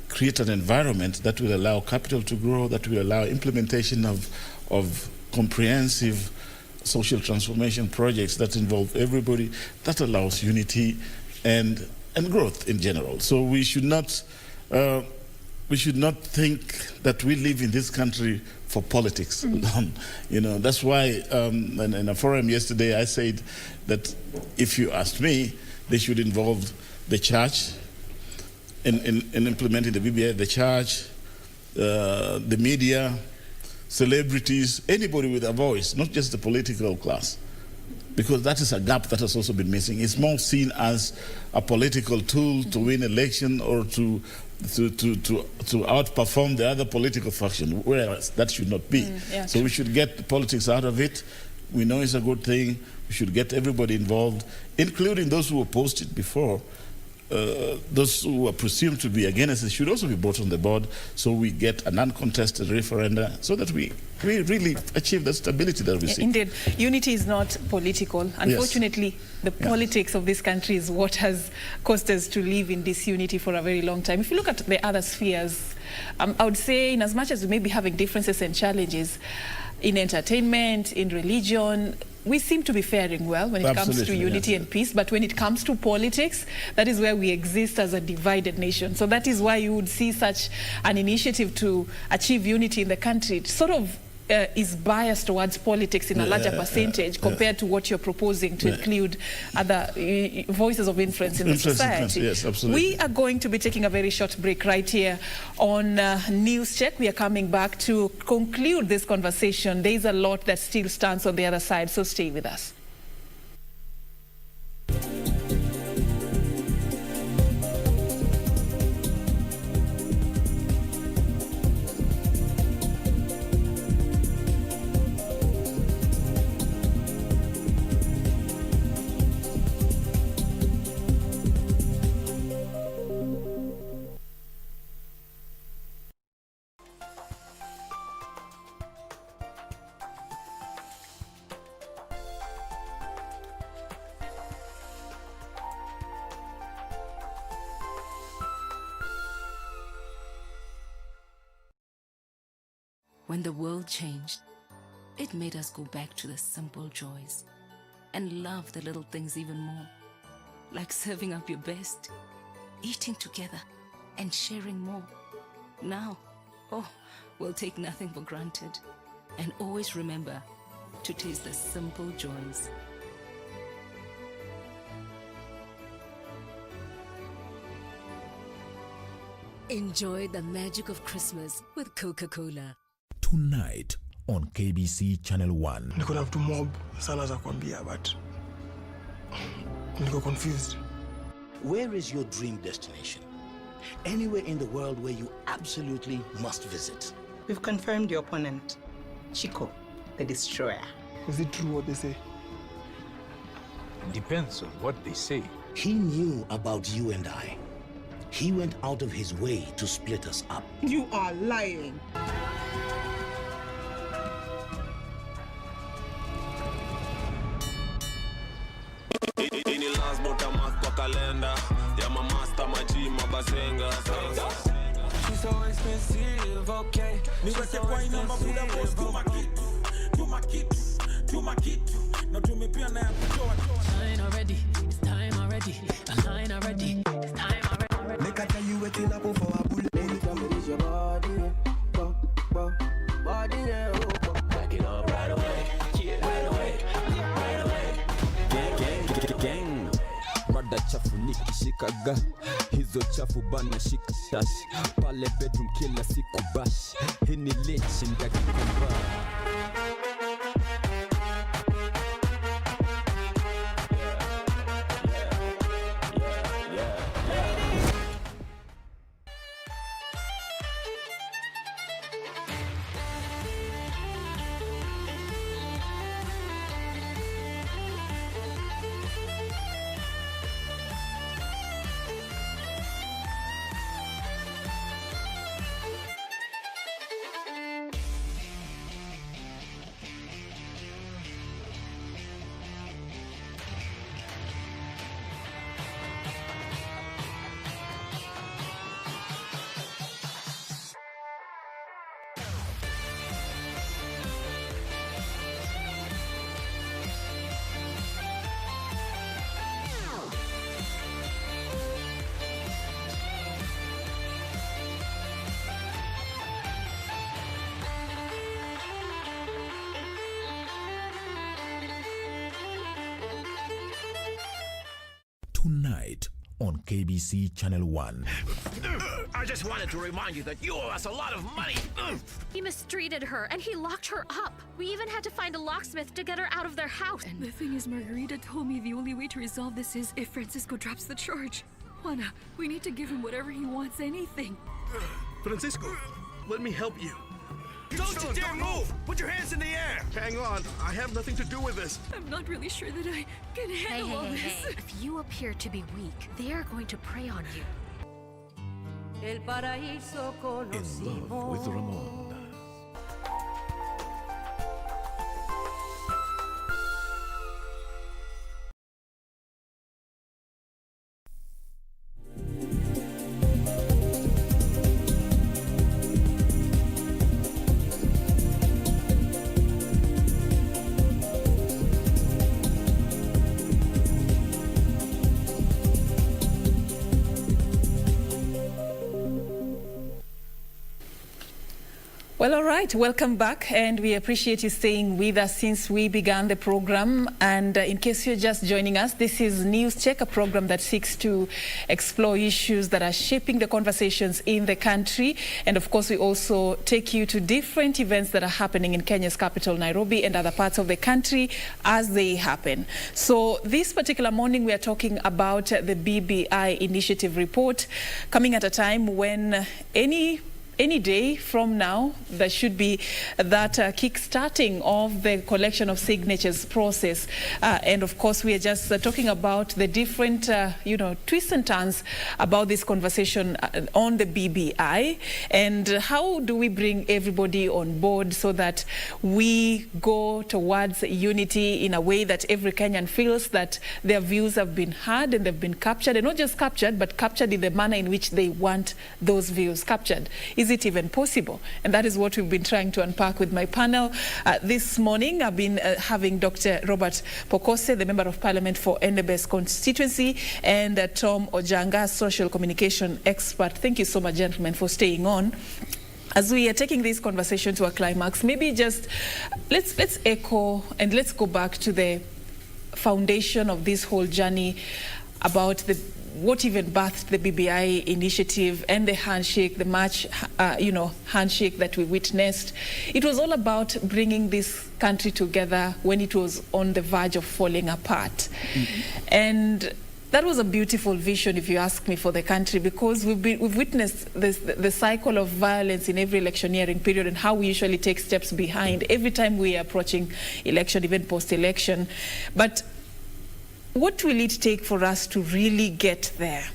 create an environment that will allow capital to grow, that will allow implementation of comprehensive social transformation projects that involve everybody, that allows unity and growth in general. So we should not think that we live in this country for politics alone. That's why in a forum yesterday I said that if you asked me, they should involve the church in implementing the BBI, the church, the media, celebrities, anybody with a voice, not just the political class, because that is a gap that has also been missing. It's more seen as a political tool to win election or to outperform the other political faction, whereas that should not be. So we should get the politics out of it. We know it's a good thing. We should get everybody involved, including those who opposed it before. Those who are presumed to be against it should also be brought on the board, so we get an uncontested referendum, so that we really achieve the stability that we seek. Indeed, unity is not political. Unfortunately, the politics of this country is what has caused us to live in disunity for a very long time. If you look at the other spheres, I would say, in as much as we may be having differences and challenges in entertainment, in religion, we seem to be faring well when it comes to unity and peace, but when it comes to politics, that is where we exist as a divided nation. So that is why you would see such an initiative to achieve unity in the country. It sort of is biased towards politics in a larger percentage compared to what you're proposing to include other voices of influence in the society. Yes, absolutely. We are going to be taking a very short break right here on News Check. We are coming back to conclude this conversation. There is a lot that still stands on the other side, so stay with us. When the world changed, it made us go back to the simple joys and love the little things even more, like serving up your best, eating together, and sharing more. Now, we'll take nothing for granted and always remember to taste the simple joys. Enjoy the magic of Christmas with Coca-Cola. Tonight on KBC Channel 1. Niko na vitu mob sana za kuambia, but niko confused. Where is your dream destination? Anywhere in the world where you absolutely must visit. We've confirmed your opponent, Chico, the Destroyer. Is it true what they say? Depends on what they say. He knew about you and I. He went out of his way to split us up. You are lying. She's so expensive, okay. She's so expensive. Time already, it's time already. A line already, it's time already. Make I tell you waiting up for a bullet. Baby, tell me this your body, body, yeah. Back it up right away, yeah, right away, right away. Gang, rada chafu nikishikaga, hizo chafu bana shika shash, pale bedroom kila siku bash, hini leche ndakikomba. Tonight on KBC Channel 1. I just wanted to remind you that you owe us a lot of money. He mistreated her and he locked her up. We even had to find a locksmith to get her out of their house. And the thing is, Margarita told me the only way to resolve this is if Francisco drops the charge. Juana, we need to give him whatever he wants, anything. Francisco, let me help you. Don't you dare move! Put your hands in the air! Hang on, I have nothing to do with this. I'm not really sure that I can handle all this. If you appear to be weak, they are going to prey on you. El paraíso conocimos. In Love with Ramon. Well, all right, welcome back, and we appreciate you staying with us since we began the program. And in case you're just joining us, this is News Check, a program that seeks to explore issues that are shaping the conversations in the country. And of course, we also take you to different events that are happening in Kenya's capital, Nairobi, and other parts of the country as they happen. So this particular morning, we are talking about the BBI initiative report, coming at a time when any day from now, there should be that kick-starting of the collection of signatures process. And of course, we are just talking about the different, twists and turns about this conversation on the BBI. And how do we bring everybody on board so that we go towards unity in a way that every Kenyan feels that their views have been heard and they've been captured, and not just captured, but captured in the manner in which they want those views captured. Is it even possible? And that is what we've been trying to unpack with my panel. This morning, I've been having Dr. Robert Pokose, the Member of Parliament for Endebess constituency, and Tom Ojanga, social communication expert. Thank you so much, gentlemen, for staying on. As we are taking this conversation to a climax, maybe just let's echo and let's go back to the foundation of this whole journey about what even birthed the BBI initiative and the handshake, the March, handshake that we witnessed. It was all about bringing this country together when it was on the verge of falling apart. Mm-hmm. And That was a beautiful vision, if you ask me, for the country, because we've witnessed the cycle of violence in every electioneering period, and how we usually take steps behind every time we are approaching election, even post-election. But what will it take for us to really get there?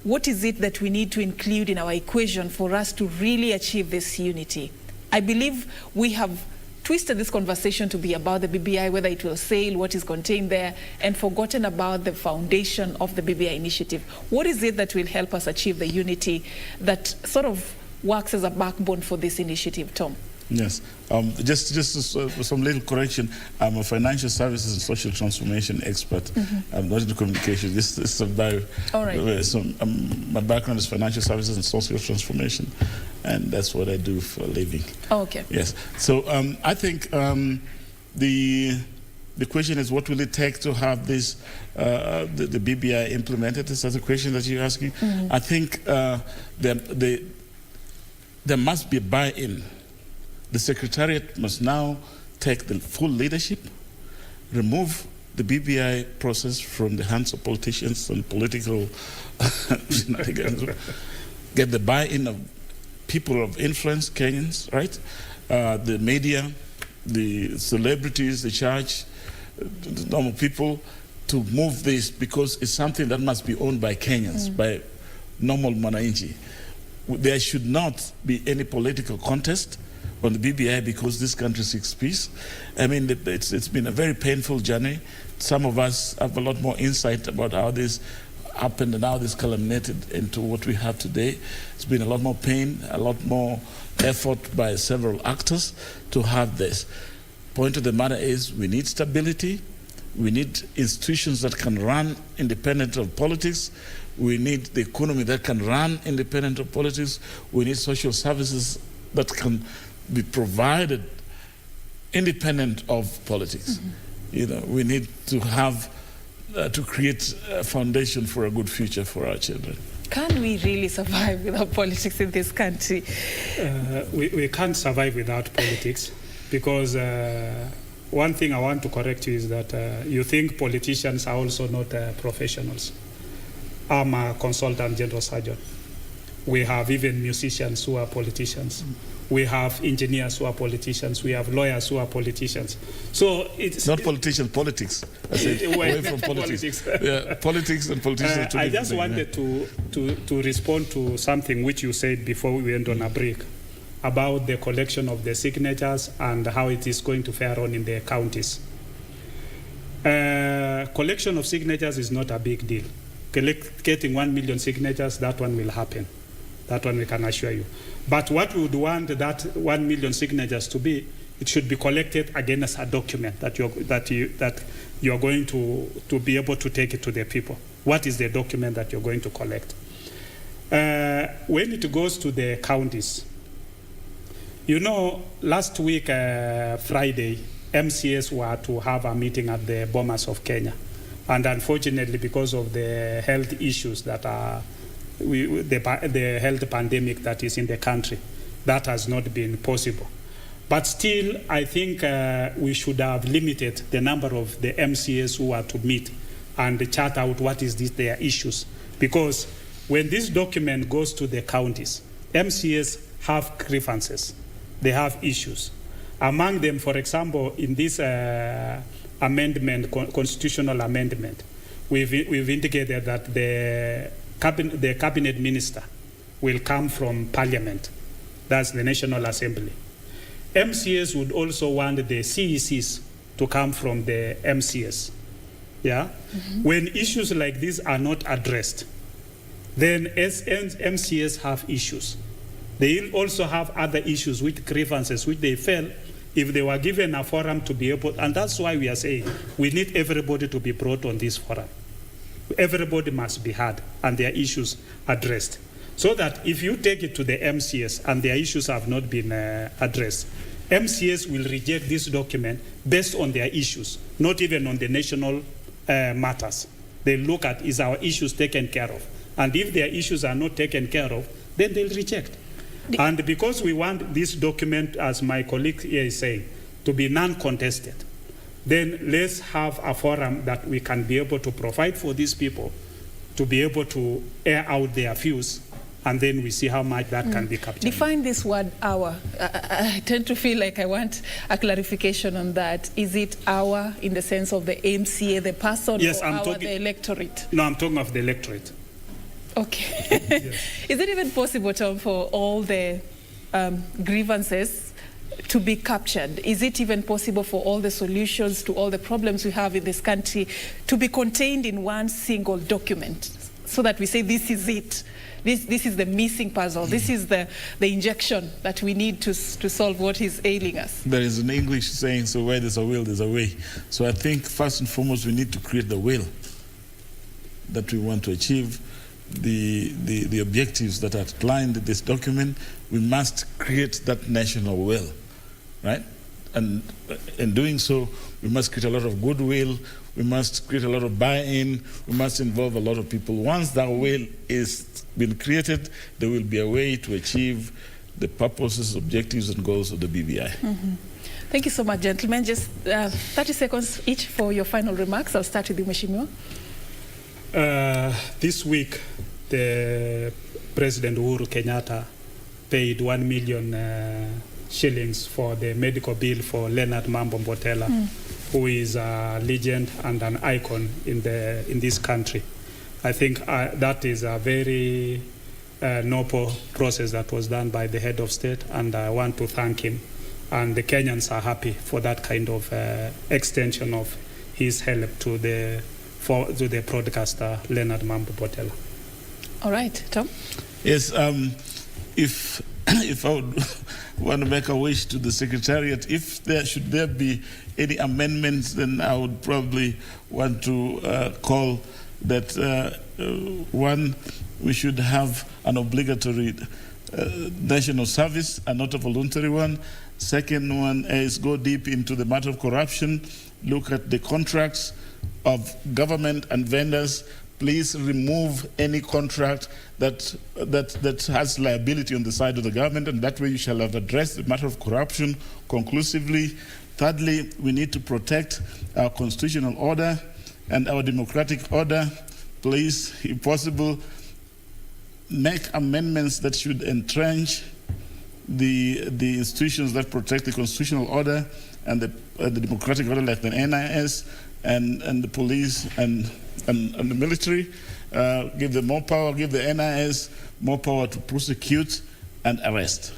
What is it that we need to include in our equation for us to really achieve this unity? I believe we have twisted this conversation to be about the BBI, whether it will sail, what is contained there, and forgotten about the foundation of the BBI initiative. What is it that will help us achieve the unity that sort of works as a backbone for this initiative, Tom? Yes, just some little correction. I'm a financial services and social transformation expert. I'm not into communication. This is about. All right. My background is financial services and social transformation, and that's what I do for a living. Oh, okay. Yes. So I think the question is, what will it take to have this the BBI implemented? Is that the question that you're asking? I think there must be a buy-in. The Secretariat must now take the full leadership, remove the BBI process from the hands of politicians and political shenanigans, get the buy-in of people of influence, Kenyans, right? The media, the celebrities, the church, the normal people, to move this, because it's something that must be owned by Kenyans, by normal Mwananchi. There should not be any political contest on the BBI, because this country seeks peace. I mean, it's been a very painful journey. Some of us have a lot more insight about how this happened and how this culminated into what we have today. It's been a lot more pain, a lot more effort by several actors to have this. Point of the matter is, we need stability. We need institutions that can run independent of politics. We need the economy that can run independent of politics. We need social services that can be provided independent of politics. You know, we need to have to create a foundation for a good future for our children. Can we really survive without politics in this country? We can't survive without politics, because one thing I want to correct you is that you think politicians are also not professionals. I'm a consultant general surgeon. We have even musicians who are politicians. We have engineers who are politicians. We have lawyers who are politicians. So it's not politicians, politics. I said away from politics. Yeah, politics and politicians. I just wanted to respond to something which you said before we went on a break about the collection of the signatures and how it is going to fare on in the counties. Collection of signatures is not a big deal. Getting 1 million signatures, that one will happen. That one we can assure you. But what we would want that 1 million signatures to be, it should be collected against a document that you're going to be able to take it to the people. What is the document that you're going to collect? When it goes to the counties, you know, last week, Friday, MCAs were to have a meeting at the Bomas of Kenya. And unfortunately, because of the health issues that are the health pandemic that is in the country, that has not been possible. But still, I think we should have limited the number of the MCAs who are to meet and chart out what is their issues. Because when this document goes to the counties, MCAs have grievances. They have issues. Among them, for example, in this amendment, constitutional amendment, we've indicated that the cabinet minister will come from parliament. That's the National Assembly. MCAs would also want the CECs to come from the MCAs. Yeah? When issues like this are not addressed, then MCAs have issues. They also have other issues with grievances, which they felt if they were given a forum to be able, and that's why we are saying we need everybody to be brought on this forum. Everybody must be heard and their issues addressed. So that if you take it to the MCAs and their issues have not been addressed, MCAs will reject this document based on their issues, not even on the national matters. They look at, is our issues taken care of? And if their issues are not taken care of, then they'll reject. And because we want this document, as my colleague here is saying, to be non-contested, then let's have a forum that we can be able to provide for these people to be able to air out their views, and then we see how much that can be captured. Define this word "our." I tend to feel like I want a clarification on that. Is it "our" in the sense of the MCA, the person, yes, or the electorate? No, I'm talking of the electorate. Okay. Yes. Is it even possible, Tom, for all the grievances to be captured? Is it even possible for all the solutions to all the problems we have in this country to be contained in one single document, so that we say this is it? This is the missing puzzle. This is the injection that we need to solve what is ailing us. There is an English saying, so where there's a will, there's a way. So I think first and foremost, we need to create the will that we want to achieve, the objectives that are outlined in this document. We must create that national will, right? And in doing so, we must create a lot of goodwill. We must create a lot of buy-in. We must involve a lot of people. Once that will is been created, there will be a way to achieve the purposes, objectives, and goals of the BBI. Mm-hmm. Thank you so much, gentlemen. Just 30 seconds each for your final remarks. I'll start with you, Mheshimiwa. This week, the President Uhuru Kenyatta paid 1 million shillings for the medical bill for Leonard Mambo Mbotela, who is a legend and an icon in this country. I think that is a very noble process that was done by the head of state, and I want to thank him. And the Kenyans are happy for that kind of extension of his help to the broadcaster Leonard Mambo Mbotela. All right, Tom? Yes, if I would want to make a wish to the Secretariat, if there should be any amendments, then I would probably want to call that one, we should have an obligatory national service and not a voluntary one. Second one is go deep into the matter of corruption, look at the contracts of government and vendors. Please remove any contract that has liability on the side of the government, and that way you shall have addressed the matter of corruption conclusively. Thirdly, we need to protect our constitutional order and our democratic order. Please, if possible, make amendments that should entrench the institutions that protect the constitutional order and the democratic order, like the NIS and the police and the military. Give them more power, give the NIS more power to prosecute and arrest.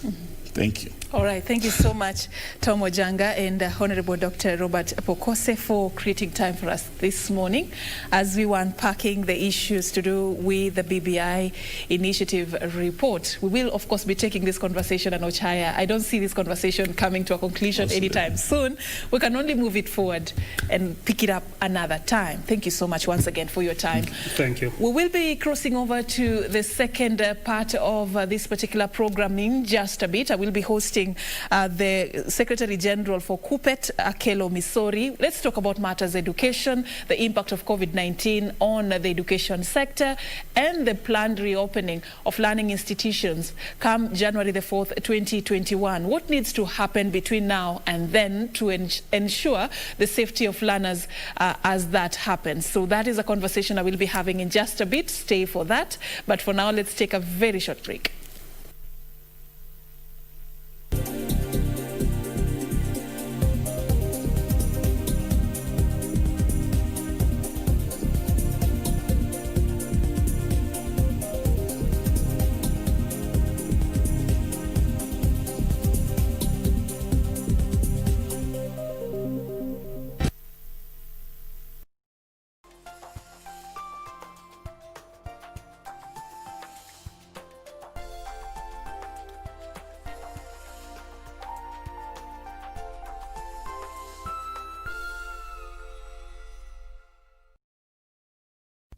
Thank you. All right, thank you so much, Tom Ojanga and Honorable Dr. Robert Pokose, for creating time for us this morning as we were unpacking the issues to do with the BBI initiative report. We will, of course, be taking this conversation a notch higher. I don't see this conversation coming to a conclusion anytime soon. We can only move it forward and pick it up another time. Thank you so much once again for your time. Thank you. We will be crossing over to the second part of this particular program in just a bit. I will be hosting the Secretary General for KUPPET, Akelo Misori. Let's talk about matters education, the impact of COVID-19 on the education sector, and the planned reopening of learning institutions come January the 4th, 2021. What needs to happen between now and then to ensure the safety of learners as that happens? So that is a conversation I will be having in just a bit. Stay for that. But for now, let's take a very short break.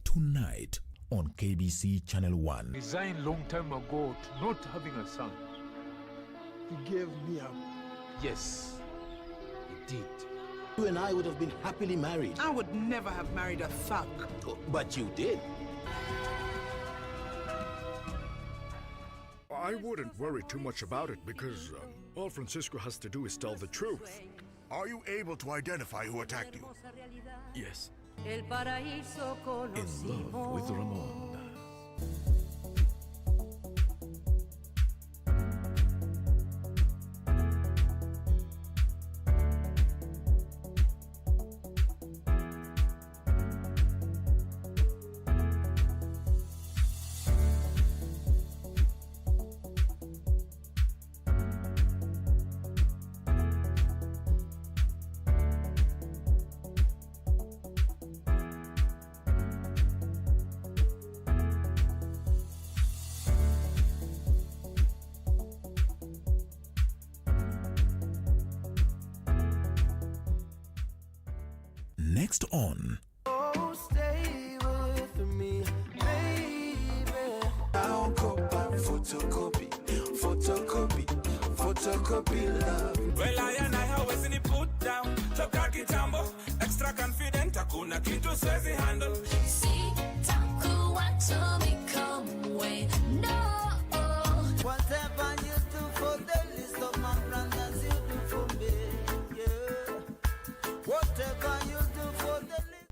Tonight on KBC Channel 1. Resigned long time ago to not having a son. He gave me up. Yes, he did. You and I would have been happily married. I would never have married a thug. Oh, but you did. I wouldn't worry too much about it because all Francisco has to do is tell the truth. Are you able to identify who attacked you? Yes. El paraíso conocimos. In love with Ramon. Next on Oh, stay with me, baby. Photocopy love. Well, I always in the put down. Toka kitambo, extra confident, hakuna kitu siwezi handle. Sitakuwa to become way, no. Whatever you do for the least of my brothers, you do for me, yeah. Whatever you do for the least.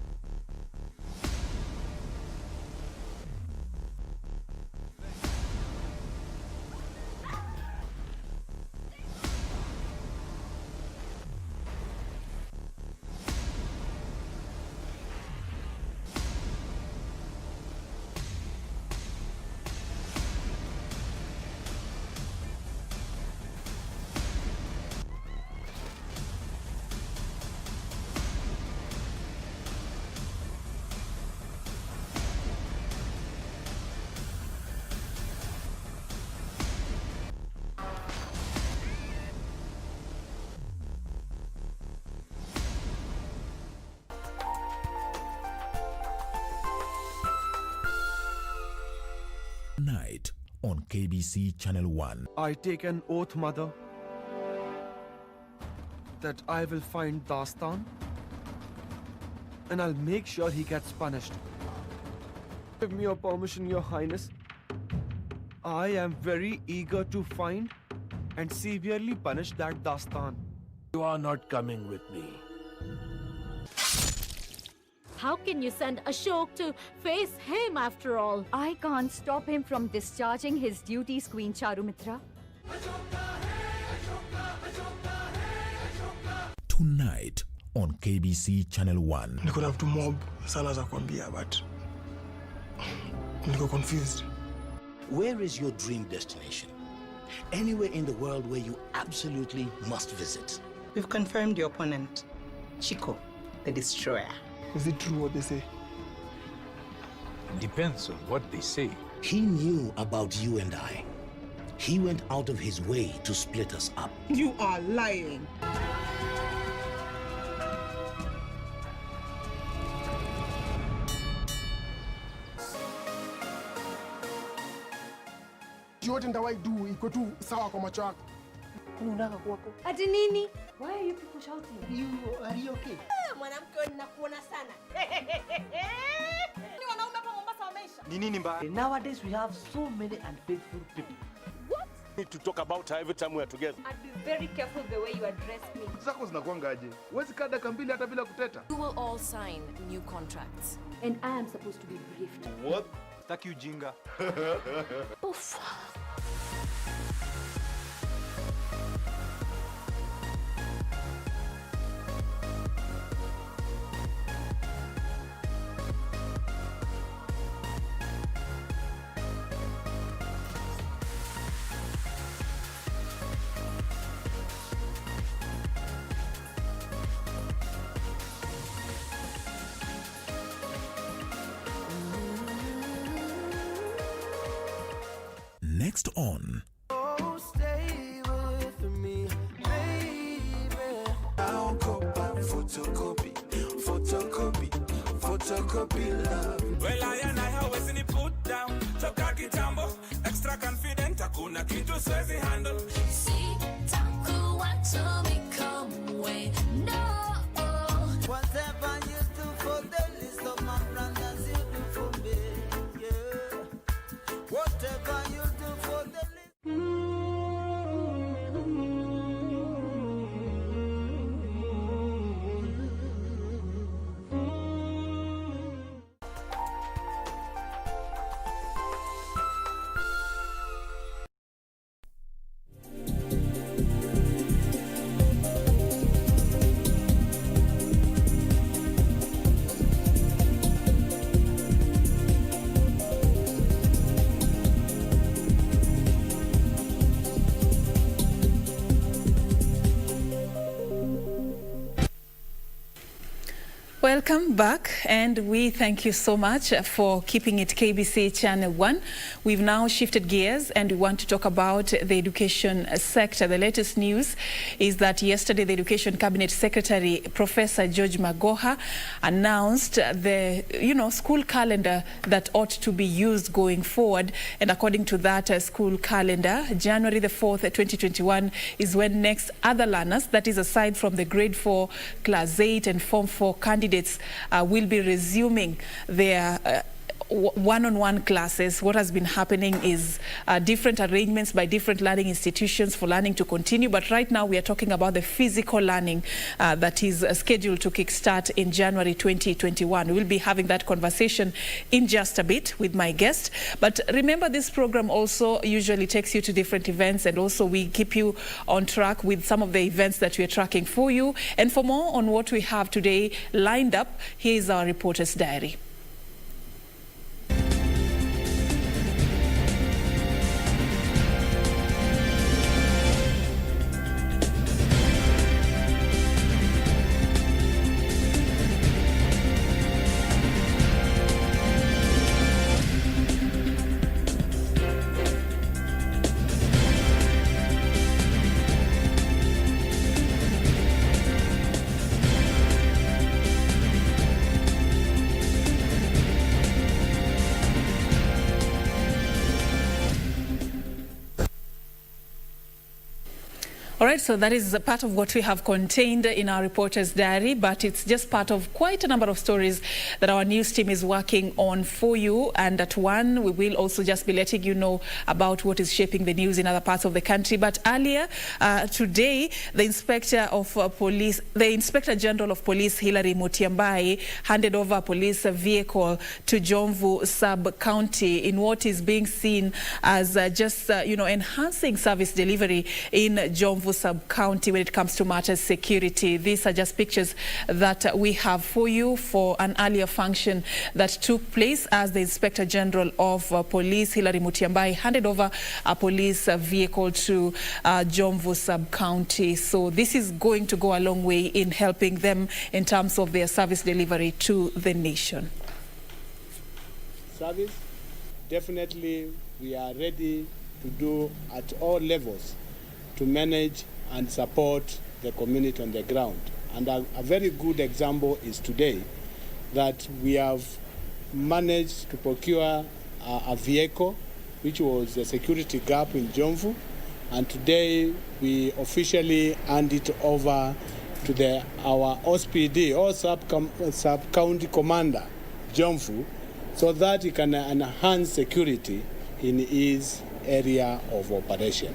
Night on KBC Channel 1. I take an oath, Mother, that I will find Dastan and I'll make sure he gets punished. Give me your permission, Your Highness. I am very eager to find and severely punish that Dastan. You are not coming with me. How can you send Ashok to face him after all? I can't stop him from discharging his duties, Queen Charumitra. Tonight on KBC Channel 1. Niko na vitu mob sana za kuambia, but niko confused. Where is your dream destination? Anywhere in the world where you absolutely must visit. We've confirmed your opponent, Chico, the Destroyer. Is it true what they say? Depends on what they say. He knew about you and I. He went out of his way to split us up. You are lying. Yote ndawai do iko tu sawa kwa macho yako. Kuna unaka kwako. Ati nini? Why are you people shouting? Are you okay? Mwanamke wewe ninakuona sana. Ni wanaume hapa Mombasa wameisha. Ni nini mbaya? Nowadays we have so many unfaithful people. What? We need to talk about her every time we are together. I'd be very careful the way you address me. Zako zinakuangaje? Huwezi kaa dakika mbili hata bila kuteta. You will all sign new contracts. And I am supposed to be briefed. What? Taki ujinga. Oof. Next on Oh, stay with me, baby. Photocopy love. Well, I always in the put down. Toka kitambo, extra confident, hakuna kitu siwezi handle. Sitakuwa to become way, no. Whatever you do for the least of my brothers, you do for me, yeah. Whatever you do for the least. Welcome back, and we thank you so much for keeping it KBC Channel 1. We've now shifted gears and we want to talk about the education sector. The latest news is that yesterday the Education Cabinet Secretary, Professor George Magoha, announced the school calendar that ought to be used going forward. And according to that school calendar, January the 4th, 2021 is when next other learners, that is aside from the grade 4, class 8 and form 4 candidates, will be resuming their one-on-one classes. What has been happening is different arrangements by different learning institutions for learning to continue. But right now we are talking about the physical learning that is scheduled to kickstart in January 2021. We'll be having that conversation in just a bit with my guest. But remember, this program also usually takes you to different events, and also we keep you on track with some of the events that we are tracking for you. And for more on what we have today lined up, here is our reporter's diary. All right, so that is a part of what we have contained in our reporter's diary, but it's just part of quite a number of stories that our news team is working on for you. And at 1, we will also just be letting you know about what is shaping the news in other parts of the country. But earlier today, the Inspector General of Police, Hilary Mutyambai, handed over a police vehicle to Jomvu Sub-County in what is being seen as enhancing service delivery in Jomvu Sub-County when it comes to matters security. These are just pictures that we have for you for an earlier function that took place as the Inspector General of Police, Hilary Mutyambai, handed over a police vehicle to Jomvu Sub-County. So this is going to go a long way in helping them in terms of their service delivery to the nation. Service, definitely we are ready to do at all levels to manage and support the community on the ground. And a very good example is today that we have managed to procure a vehicle which was a security gap in Jomvu, and today we officially hand it over to our OSPD, or sub-county commander, Jomvu, so that he can enhance security in his area of operation.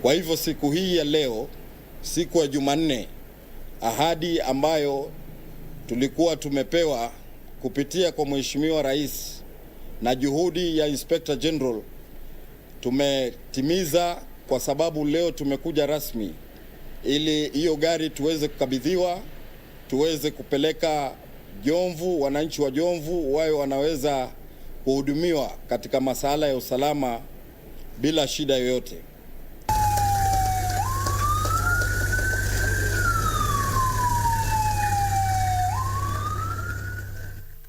Kwa hivyo siku hii ya leo, siku ya Jumanne, ahadi ambayo tulikuwa tumepewa kupitia kwa Mheshimiwa Rais na juhudi ya Inspector General tumetimiza, kwa sababu leo tumekuja rasmi ili hiyo gari tuweze kukabidhiwa, tuweze kupeleka Jomvu, wananchi wa Jomvu wao wanaweza kuhudumiwa katika masuala ya usalama bila shida yoyote.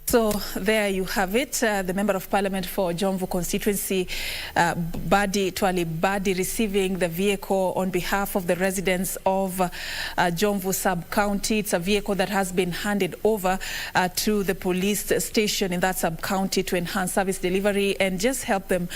So there you have it, the Member of Parliament for Jomvu constituency, Twali Badi, receiving the vehicle on behalf of the residents of Jomvu Sub-County. It's a vehicle that has been handed over to the police station in that sub-county to enhance service delivery and just help them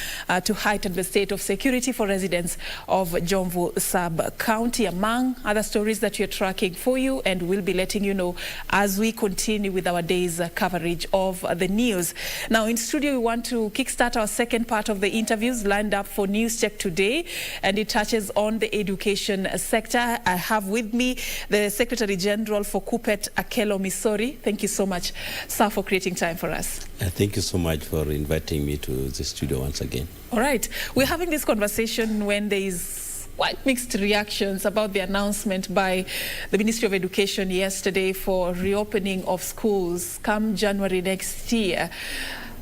to heighten the state of security for residents of Jomvu Sub-County, among other stories that we're tracking for you, and we'll be letting you know as we continue with our day's coverage of the news. Now in studio, we want to kickstart our second part of the interviews lined up for News Check today, and it touches on the education sector. I have with me the Secretary General for KUPPET, Akelo Misori. Thank you so much, sir, for creating time for us. Thank you so much for inviting me to the studio once again. All right, we're having this conversation when there is quite mixed reactions about the announcement by the Ministry of Education yesterday for reopening of schools come January next year.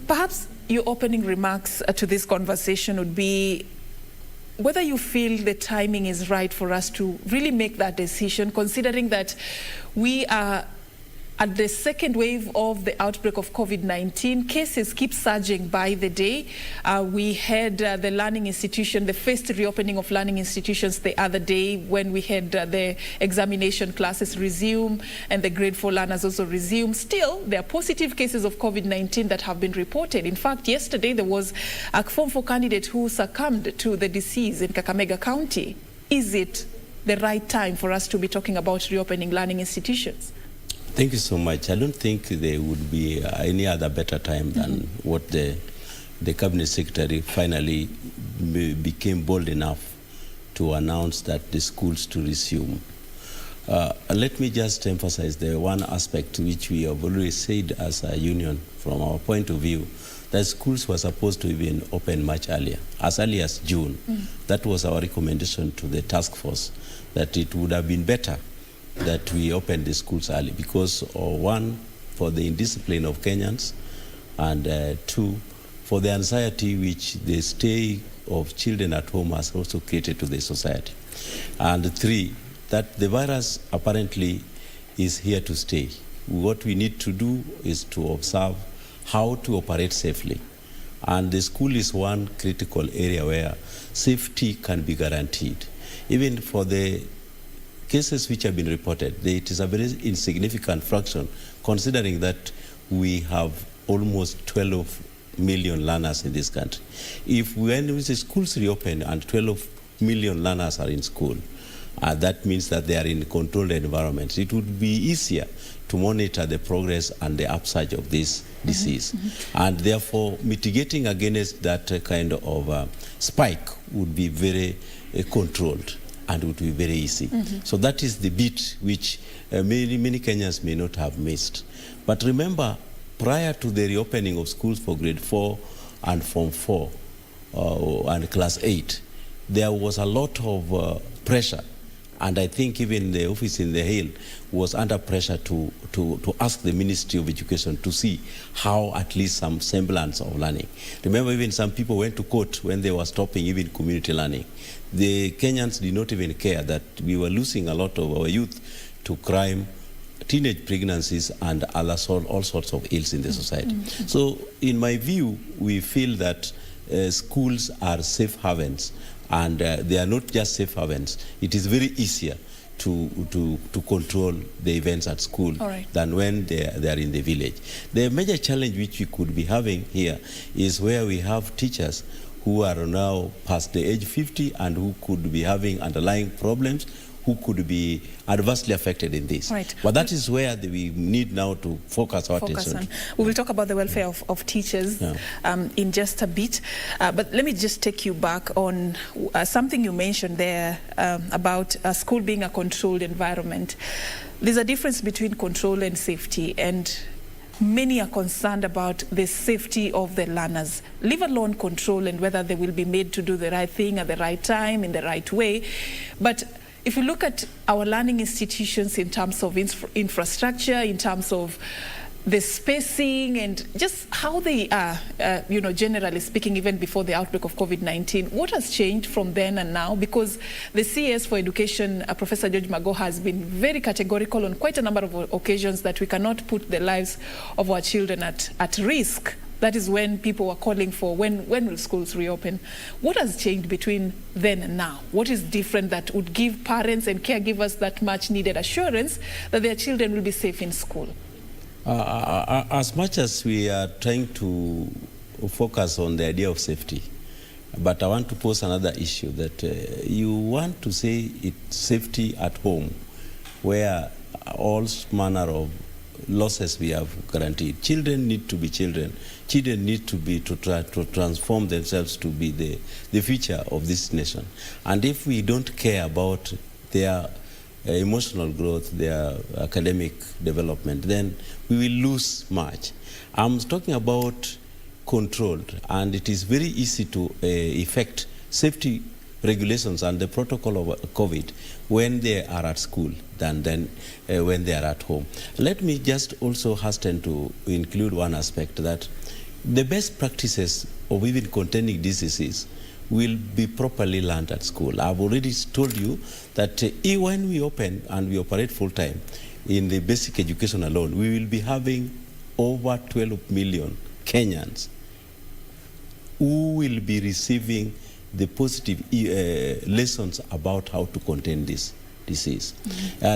Perhaps your opening remarks to this conversation would be whether you feel the timing is right for us to really make that decision, considering that we are at the second wave of the outbreak of COVID-19. Cases keep surging by the day. We had the learning institution, the first reopening of learning institutions the other day when we had the examination classes resume and the grade 4 learners also resume. Still, there are positive cases of COVID-19 that have been reported. In fact, yesterday there was a Form 4 candidate who succumbed to the disease in Kakamega County. Is it the right time for us to be talking about reopening learning institutions? Thank you so much. I don't think there would be any other better time than what the Cabinet Secretary finally became bold enough to announce that the schools to resume. Let me just emphasize the one aspect which we have already said as a union from our point of view, that schools were supposed to even open much earlier, as early as June. That was our recommendation to the task force, that it would have been better that we open the schools early because, one, for the indiscipline of Kenyans, and two, for the anxiety which the stay of children at home has also created to the society. And three, that the virus apparently is here to stay. What we need to do is to observe how to operate safely. And the school is one critical area where safety can be guaranteed. Even for the cases which have been reported, it is a very insignificant fraction considering that we have almost 12 million learners in this country. If when the schools reopen and 12 million learners are in school, that means that they are in controlled environments. It would be easier to monitor the progress and the upsurge of this disease. And therefore, mitigating against that kind of spike would be very controlled and would be very easy. So that is the bit which many Kenyans may not have missed. But remember, prior to the reopening of schools for grade 4 and Form 4 and Class 8, there was a lot of pressure. And I think even the office in The Hill was under pressure to ask the Ministry of Education to see how at least some semblance of learning. Remember, even some people went to court when they were stopping even community learning. The Kenyans did not even care that we were losing a lot of our youth to crime, teenage pregnancies, and all sorts of ills in the society. So in my view, we feel that schools are safe havens. And they are not just safe havens. It is very easier to control the events at school than when they are in the village. The major challenge which we could be having here is where we have teachers who are now past the age 50 and who could be having underlying problems, who could be adversely affected in this. But that is where we need now to focus our attention. We will talk about the welfare of teachers in just a bit. But let me just take you back on something you mentioned there about a school being a controlled environment. There's a difference between control and safety, and many are concerned about the safety of the learners, leave alone control and whether they will be made to do the right thing at the right time, in the right way. But if you look at our learning institutions in terms of infrastructure, in terms of the spacing and just how they are, generally speaking, even before the outbreak of COVID-19, what has changed from then and now? Because the CS for Education, Professor George Mago, has been very categorical on quite a number of occasions that we cannot put the lives of our children at risk. That is when people were calling for when will schools reopen. What has changed between then and now? What is different that would give parents and caregivers that much needed assurance that their children will be safe in school? As much as we are trying to focus on the idea of safety, but I want to pose another issue that you want to say it's safety at home, where all manner of losses we have guaranteed. Children need to be children. Children need to try to transform themselves to be the future of this nation. And if we don't care about their emotional growth, their academic development, then we will lose much. I'm talking about controlled, and it is very easy to effect safety regulations and the protocol of COVID when they are at school than when they are at home. Let me just also hasten to include one aspect, that the best practices of even containing diseases will be properly learned at school. I've already told you that when we open and we operate full time, in the basic education alone, we will be having over 12 million Kenyans who will be receiving the positive lessons about how to contain this disease.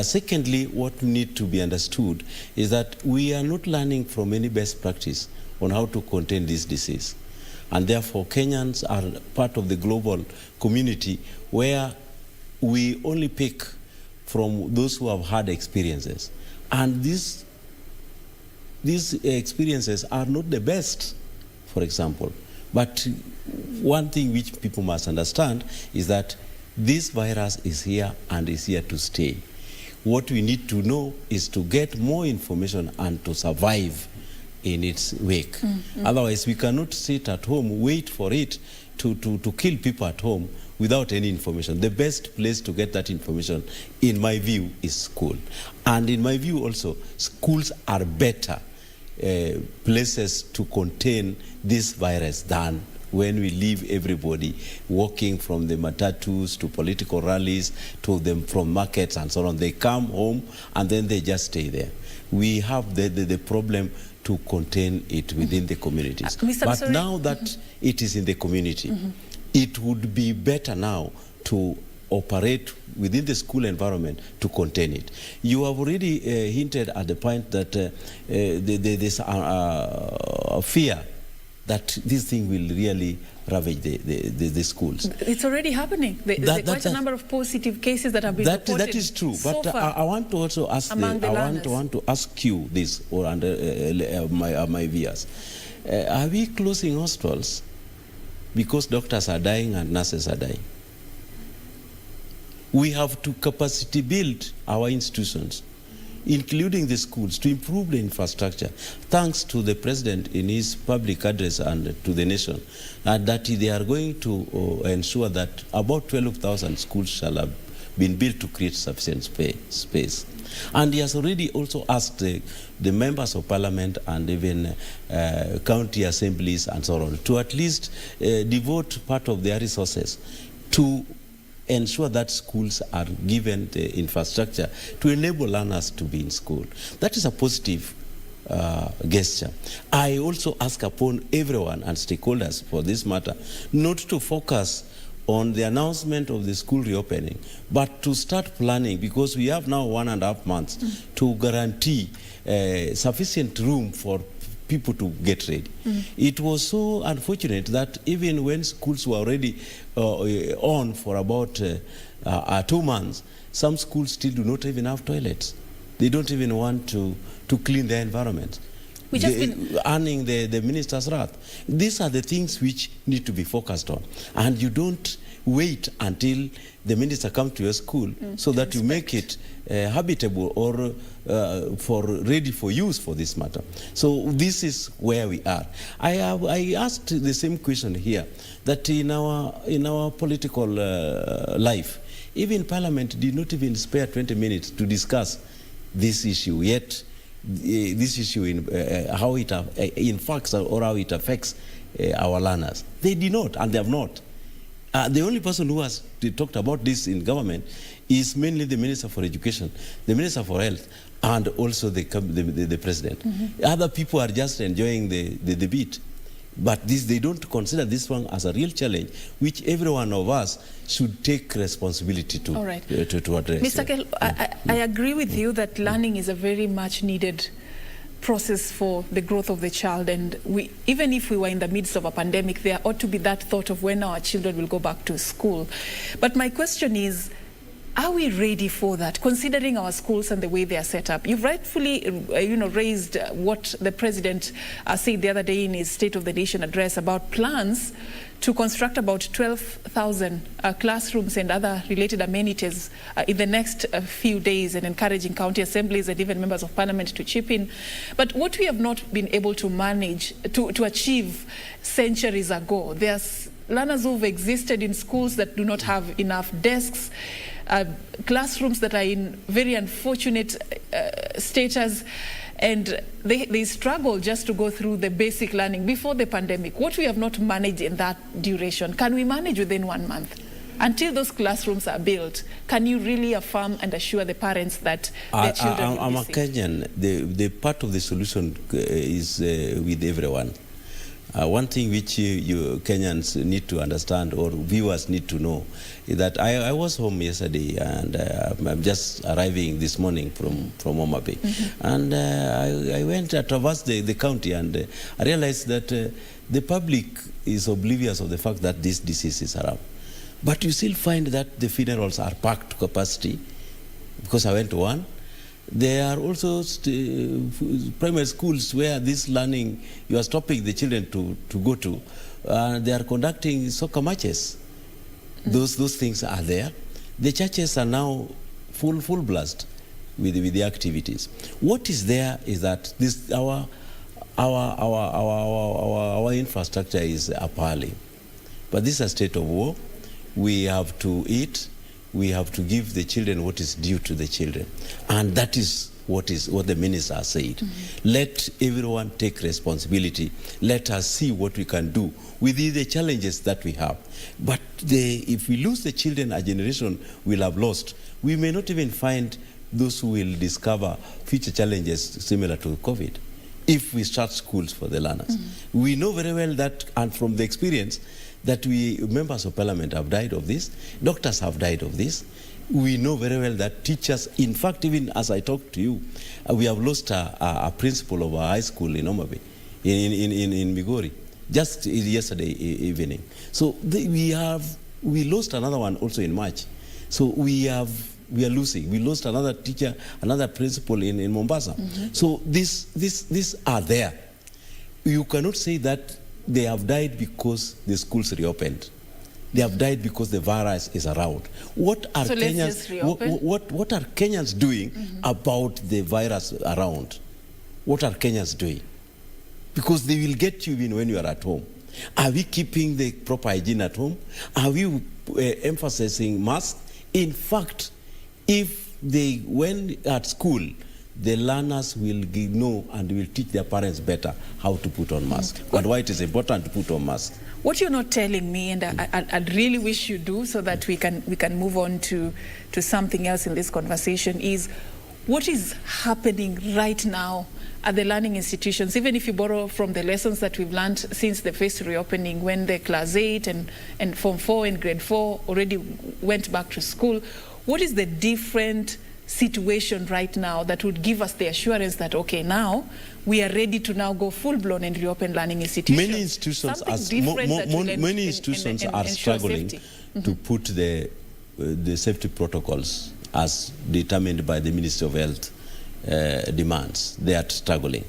Secondly, what need to be understood is that we are not learning from any best practice on how to contain this disease. And therefore, Kenyans are part of the global community where we only pick from those who have had experiences. And these experiences are not the best, for example. But one thing which people must understand is that this virus is here and is here to stay. What we need to know is to get more information and to survive in its wake. Otherwise, we cannot sit at home, wait for it to kill people at home without any information. The best place to get that information, in my view, is school. And in my view also, schools are better places to contain this virus than when we leave everybody walking from the matatus to political rallies to them from markets and so on. They come home and then they just stay there. We have the problem to contain it within the communities. But now that it is in the community, it would be better now to operate within the school environment to contain it. You have already hinted at the point that there's a fear that this thing will really ravage the schools. It's already happening. There's quite a number of positive cases that have been reported. That is true, so but I want to also ask want to ask you this, or under my viewers. Are we closing hospitals because doctors are dying and nurses are dying? We have to capacity build our institutions, including the schools, to improve the infrastructure. Thanks to the President in his public address and to the nation, that they are going to ensure that about 12,000 schools shall have been built to create sufficient space. And he has already also asked the members of parliament and even county assemblies and so on to at least devote part of their resources to ensure that schools are given the infrastructure to enable learners to be in school. That is a positive gesture. I also ask upon everyone and stakeholders for this matter not to focus on the announcement of the school reopening, but to start planning, because we have now 1.5 months to guarantee sufficient room for people to get ready. It was so unfortunate that even when schools were already on for about 2 months, some schools still do not even have toilets. They don't even want to clean their environment, which has been earning the minister's wrath. These are the things which need to be focused on, and you don't wait until the minister comes to your school so that you make it habitable or ready for use for this matter. So this is where we are. I asked the same question here, that in our political life, even Parliament did not even spare 20 minutes to discuss this issue, yet this issue in how it impacts or how it affects our learners. They did not, and they have not. The only person who has talked about this in government is mainly the Minister for Education, the Minister for Health, and also the President. Other people are just enjoying the debate. But they don't consider this one as a real challenge, which every one of us should take responsibility to address. Mr. Kel, I agree with you that learning is a very much needed process for the growth of the child, and even if we were in the midst of a pandemic, there ought to be that thought of when our children will go back to school. But my question is, are we ready for that, considering our schools and the way they are set up? You've rightfully raised what the President said the other day in his State of the Nation address about plans to construct about 12,000 classrooms and other related amenities in the next few days, and encouraging county assemblies and even members of parliament to chip in. But what we have not been able to manage, to achieve centuries ago, there's learners who've existed in schools that do not have enough desks, classrooms that are in very unfortunate status, and they struggle just to go through the basic learning before the pandemic. What we have not managed in that duration, can we manage within 1 month? Until those classrooms are built, can you really affirm and assure the parents that their children I'm will a be safe? Kenyan. The part of the solution is with everyone. One thing which you Kenyans need to understand, or viewers need to know, is that I was home yesterday, and I'm just arriving this morning from Ouma Bay. And I went, I traversed the county, and I realized that the public is oblivious of the fact that this disease is around. But you still find that the funerals are packed to capacity, because I went to one. There are also primary schools where this learning, you are stopping the children to go to. They are conducting soccer matches. Those things are there. The churches are now full blast with the activities. What is there is that this our infrastructure is appalling. But this is a state of war. We have to eat. We have to give the children what is due to the children. And that is what the minister said. Let everyone take responsibility. Let us see what we can do with the challenges that we have. But if we lose the children, a generation will have lost. We may not even find those who will discover future challenges similar to COVID if we start schools for the learners. We know very well that, and from the experience, that members of parliament have died of this, doctors have died of this. We know very well that teachers, in fact, even as I talk to you, we have lost a principal of a high school in Ouma Bay, in Migori, just yesterday evening. So we lost another one also in March. So we are losing. We lost another teacher, another principal in Mombasa. So these are there. You cannot say that they have died because the schools reopened. They have died because the virus is around. What are what are Kenyans doing about the virus around? What are Kenyans doing? Because they will get you even when you are at home. Are we keeping the proper hygiene at home? Are we emphasizing masks? In fact, if they went at school, the learners will know and will teach their parents better how to put on masks and why it is important to put on masks. What you're not telling me, and I'd really wish you do, so that we can move on to something else in this conversation, is what is happening right now at the learning institutions, even if you borrow from the lessons that we've learned since the first reopening, when the class 8 and Form 4 and grade 4 already went back to school. What is the different situation right now that would give us the assurance that, okay, now we are ready to now go full-blown and reopen learning institutions? Many institutions are struggling to put the safety protocols as determined by the Ministry of Health demands. They are struggling.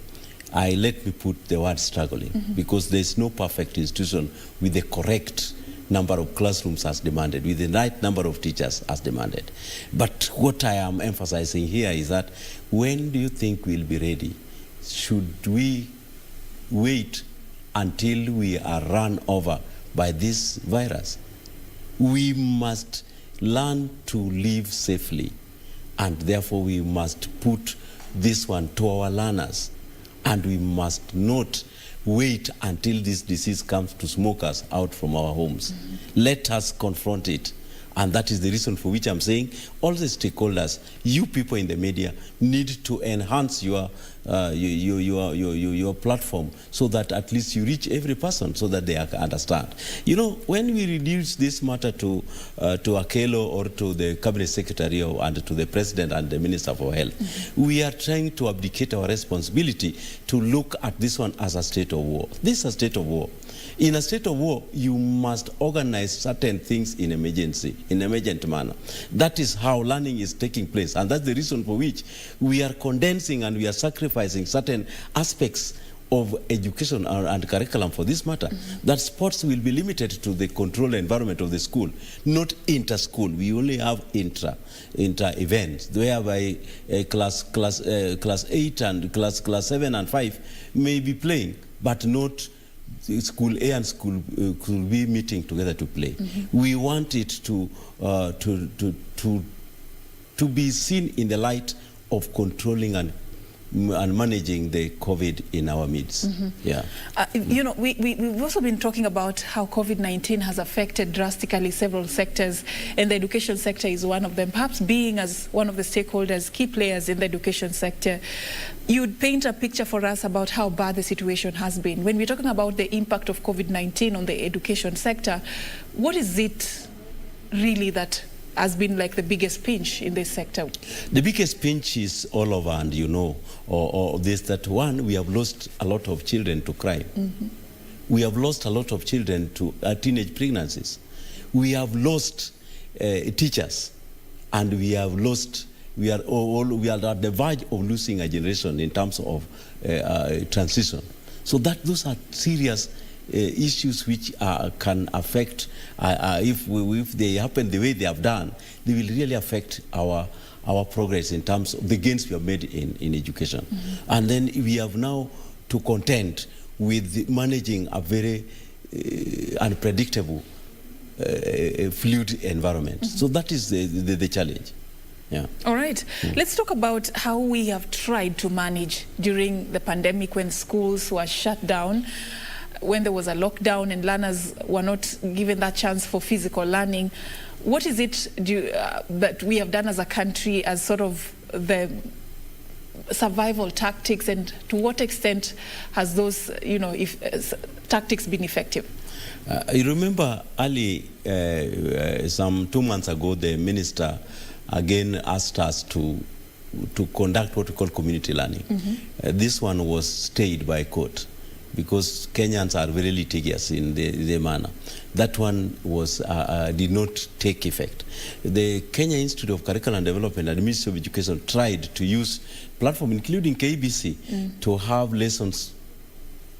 Let me put the word struggling, because there is no perfect institution with the correct number of classrooms as demanded, with the right number of teachers as demanded. But what I am emphasizing here is that, when do you think we'll be ready? Should we wait until we are run over by this virus? We must learn to live safely, and therefore we must put this one to our learners, and we must not wait until this disease comes to smoke us out from our homes. Let us confront it. And that is the reason for which I'm saying all the stakeholders, you people in the media, need to enhance your platform, so that at least you reach every person, so that they understand. You know, when we reduce this matter to Akelo or to the cabinet secretary and to the president and the minister for health, we are trying to abdicate our responsibility to look at this one as a state of war. This is a state of war. In a state of war, you must organize certain things in emergent manner. That is how learning is taking place, and that's the reason for which we are condensing and we are sacrificing certain aspects of education and curriculum for this matter. That sports will be limited to the controlled environment of the school, not inter-school. We only have inter events, whereby class 8 and class 7 and 5 may be playing, but not school A and school could be meeting together to play. We want it to be seen in the light of controlling and and managing the COVID in our midst. Yeah. You know, we've also been talking about how COVID-19 has affected drastically several sectors, and the education sector is one of them. Perhaps being as one of the stakeholders, key players in the education sector, you'd paint a picture for us about how bad the situation has been. When we're talking about the impact of COVID-19 on the education sector, what is it really that has been like the biggest pinch in this sector? The biggest pinch is all over, and you know, or this, that one, we have lost a lot of children to crime. We have lost a lot of children to teenage pregnancies. We have lost teachers, and we have lost, we are at the verge of losing a generation in terms of transition. So those are serious issues which can affect, if they happen the way they have done, they will really affect our progress in terms of the gains we have made in education. And then we have now to contend with managing a very unpredictable, fluid environment. So that is the challenge. Yeah. All right. Let's talk about how we have tried to manage during the pandemic when schools were shut down, when there was a lockdown and learners were not given that chance for physical learning. What is it that we have done as a country as sort of the survival tactics, and to what extent has those, you know, tactics been effective? You remember early, some 2 months ago, the minister again asked us to conduct what we call community learning. This one was stayed by court, because Kenyans are very litigious in the manner. That one was did not take effect. The Kenya Institute of Curriculum Development and Ministry of Education tried to use platform, including KBC, to have lessons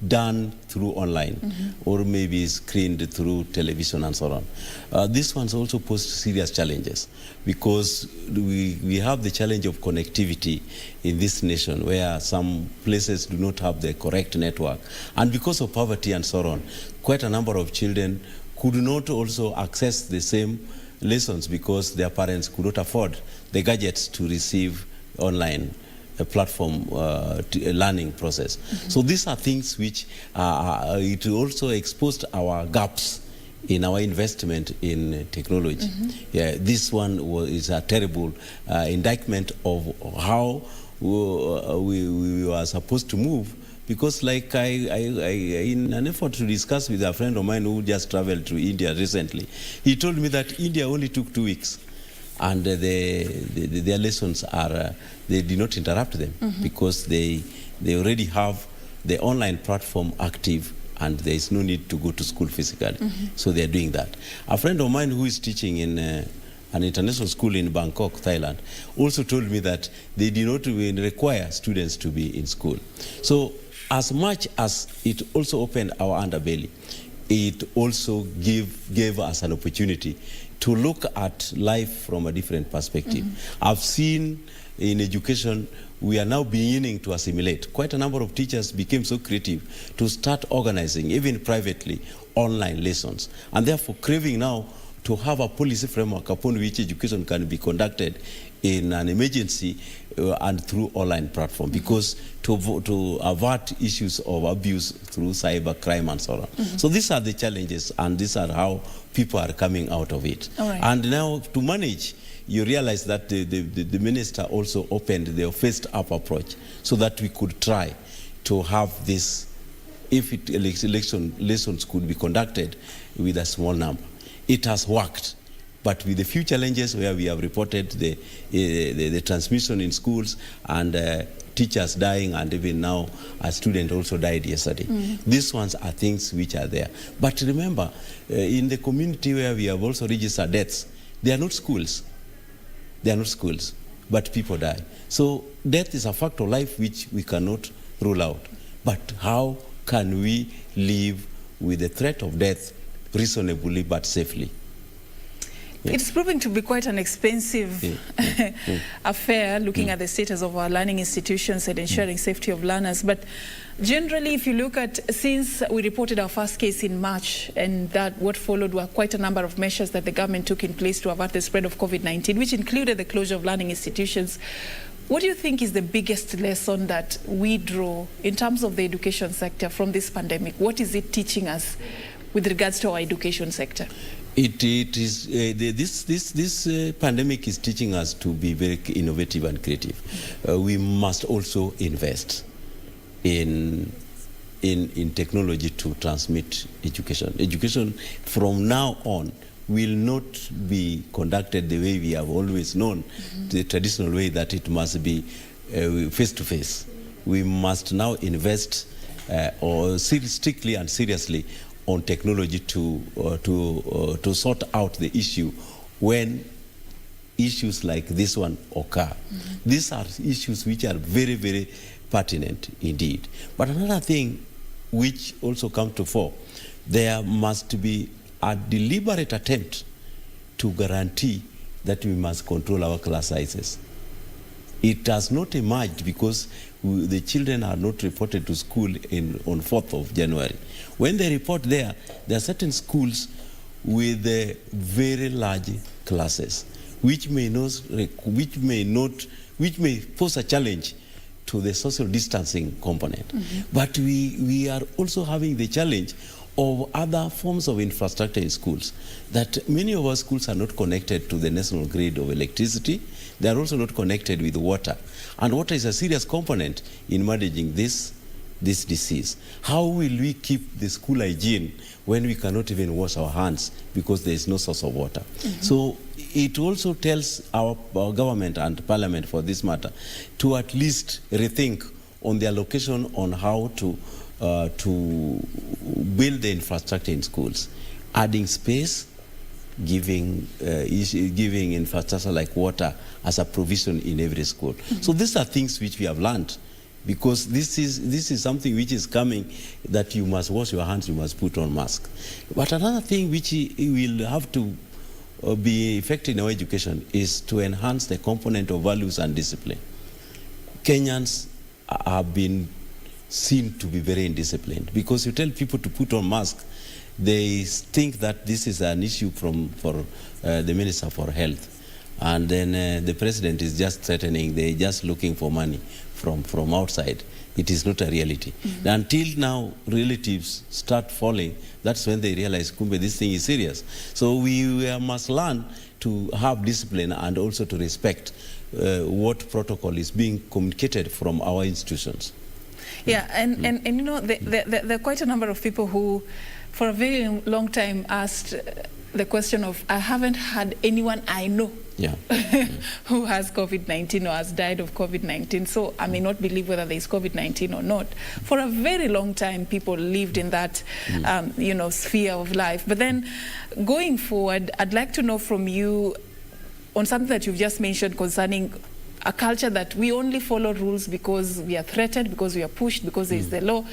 done through online, or maybe screened through television and so on. This one's also posed serious challenges, because we have the challenge of connectivity in this nation, where some places do not have the correct network. And because of poverty and so on, quite a number of children could not also access the same lessons because their parents could not afford the gadgets to receive online platform learning process. So these are things which it also exposed our gaps in our investment in technology. Yeah, this one is a terrible indictment of how we were supposed to move, because like in an effort to discuss with a friend of mine who just traveled to India recently, he told me that India only took 2 weeks. And their lessons are, they did not interrupt them, because they already have the online platform active, and there is no need to go to school physically. So they are doing that. A friend of mine who is teaching in an international school in Bangkok, Thailand, also told me that they did not require students to be in school. So as much as it also opened our underbelly, it also gave us an opportunity to look at life from a different perspective. I've seen in education, we are now beginning to assimilate. Quite a number of teachers became so creative to start organizing, even privately, online lessons, and therefore craving now to have a policy framework upon which education can be conducted in an emergency and through online platform, because to avert issues of abuse through cyber crime and so on. So these are the challenges, and these are how people are coming out of it. And now to manage, you realize that the minister also opened the phased up approach, so that we could try to have this, if election lessons could be conducted with a small number. It has worked, but with the few challenges where we have reported the transmission in schools and teachers dying, and even now a student also died yesterday. These ones are things which are there. But remember, in the community where we have also registered deaths, they are not schools. They are not schools, but people die. So death is a fact of life which we cannot rule out. But how can we live with the threat of death reasonably but safely? It's proving to be quite an expensive affair, looking at the status of our learning institutions and ensuring safety of learners. But generally, if you look at, since we reported our first case in March, and that what followed were quite a number of measures that the government took in place to avert the spread of COVID-19, which included the closure of learning institutions. What do you think is the biggest lesson that we draw in terms of the education sector from this pandemic? What is it teaching us with regards to our education sector? It is this pandemic is teaching us to be very innovative and creative. We must also invest in technology to transmit education. Education from now on will not be conducted the way we have always known, the traditional way that it must be face-to-face. We must now invest strictly and seriously on technology to sort out the issue when issues like this one occur. These are issues which are very, very pertinent indeed. But another thing which also comes to fore, there must be a deliberate attempt to guarantee that we must control our class sizes. It has not emerged because the children are not reported to school on 4th of January. When they report there are certain schools with very large classes, which may pose a challenge to the social distancing component. But we are also having the challenge of other forms of infrastructure in schools, that many of our schools are not connected to the national grid of electricity. They are also not connected with water. And water is a serious component in managing this disease. How will we keep the school hygiene when we cannot even wash our hands because there is no source of water? So it also tells our government and parliament, for this matter, to at least rethink on their allocation on how to build the infrastructure in schools, adding space, giving infrastructure like water as a provision in every school. So these are things which we have learned, because this is something which is coming, that you must wash your hands, you must put on mask. But another thing which will have to be effective in our education is to enhance the component of values and discipline. Kenyans have been seen to be very indisciplined, because you tell people to put on mask, they think that this is an issue for the Minister for Health. And then the president is just threatening, they're just looking for money from outside. It is not a reality. Until now, relatives start falling, that's when they realize, kumbe, this thing is serious. So we must learn to have discipline and also to respect what protocol is being communicated from our institutions. Yeah, and you know, there are quite a number of people who, for a very long time, asked the question of, I haven't had anyone I know who has COVID-19 or has died of COVID-19, so I may not believe whether there is COVID-19 or not. For a very long time, people lived in that, you know, sphere of life. But then, going forward, I'd like to know from you on something that you've just mentioned concerning a culture that we only follow rules because we are threatened, because we are pushed, because there is the law.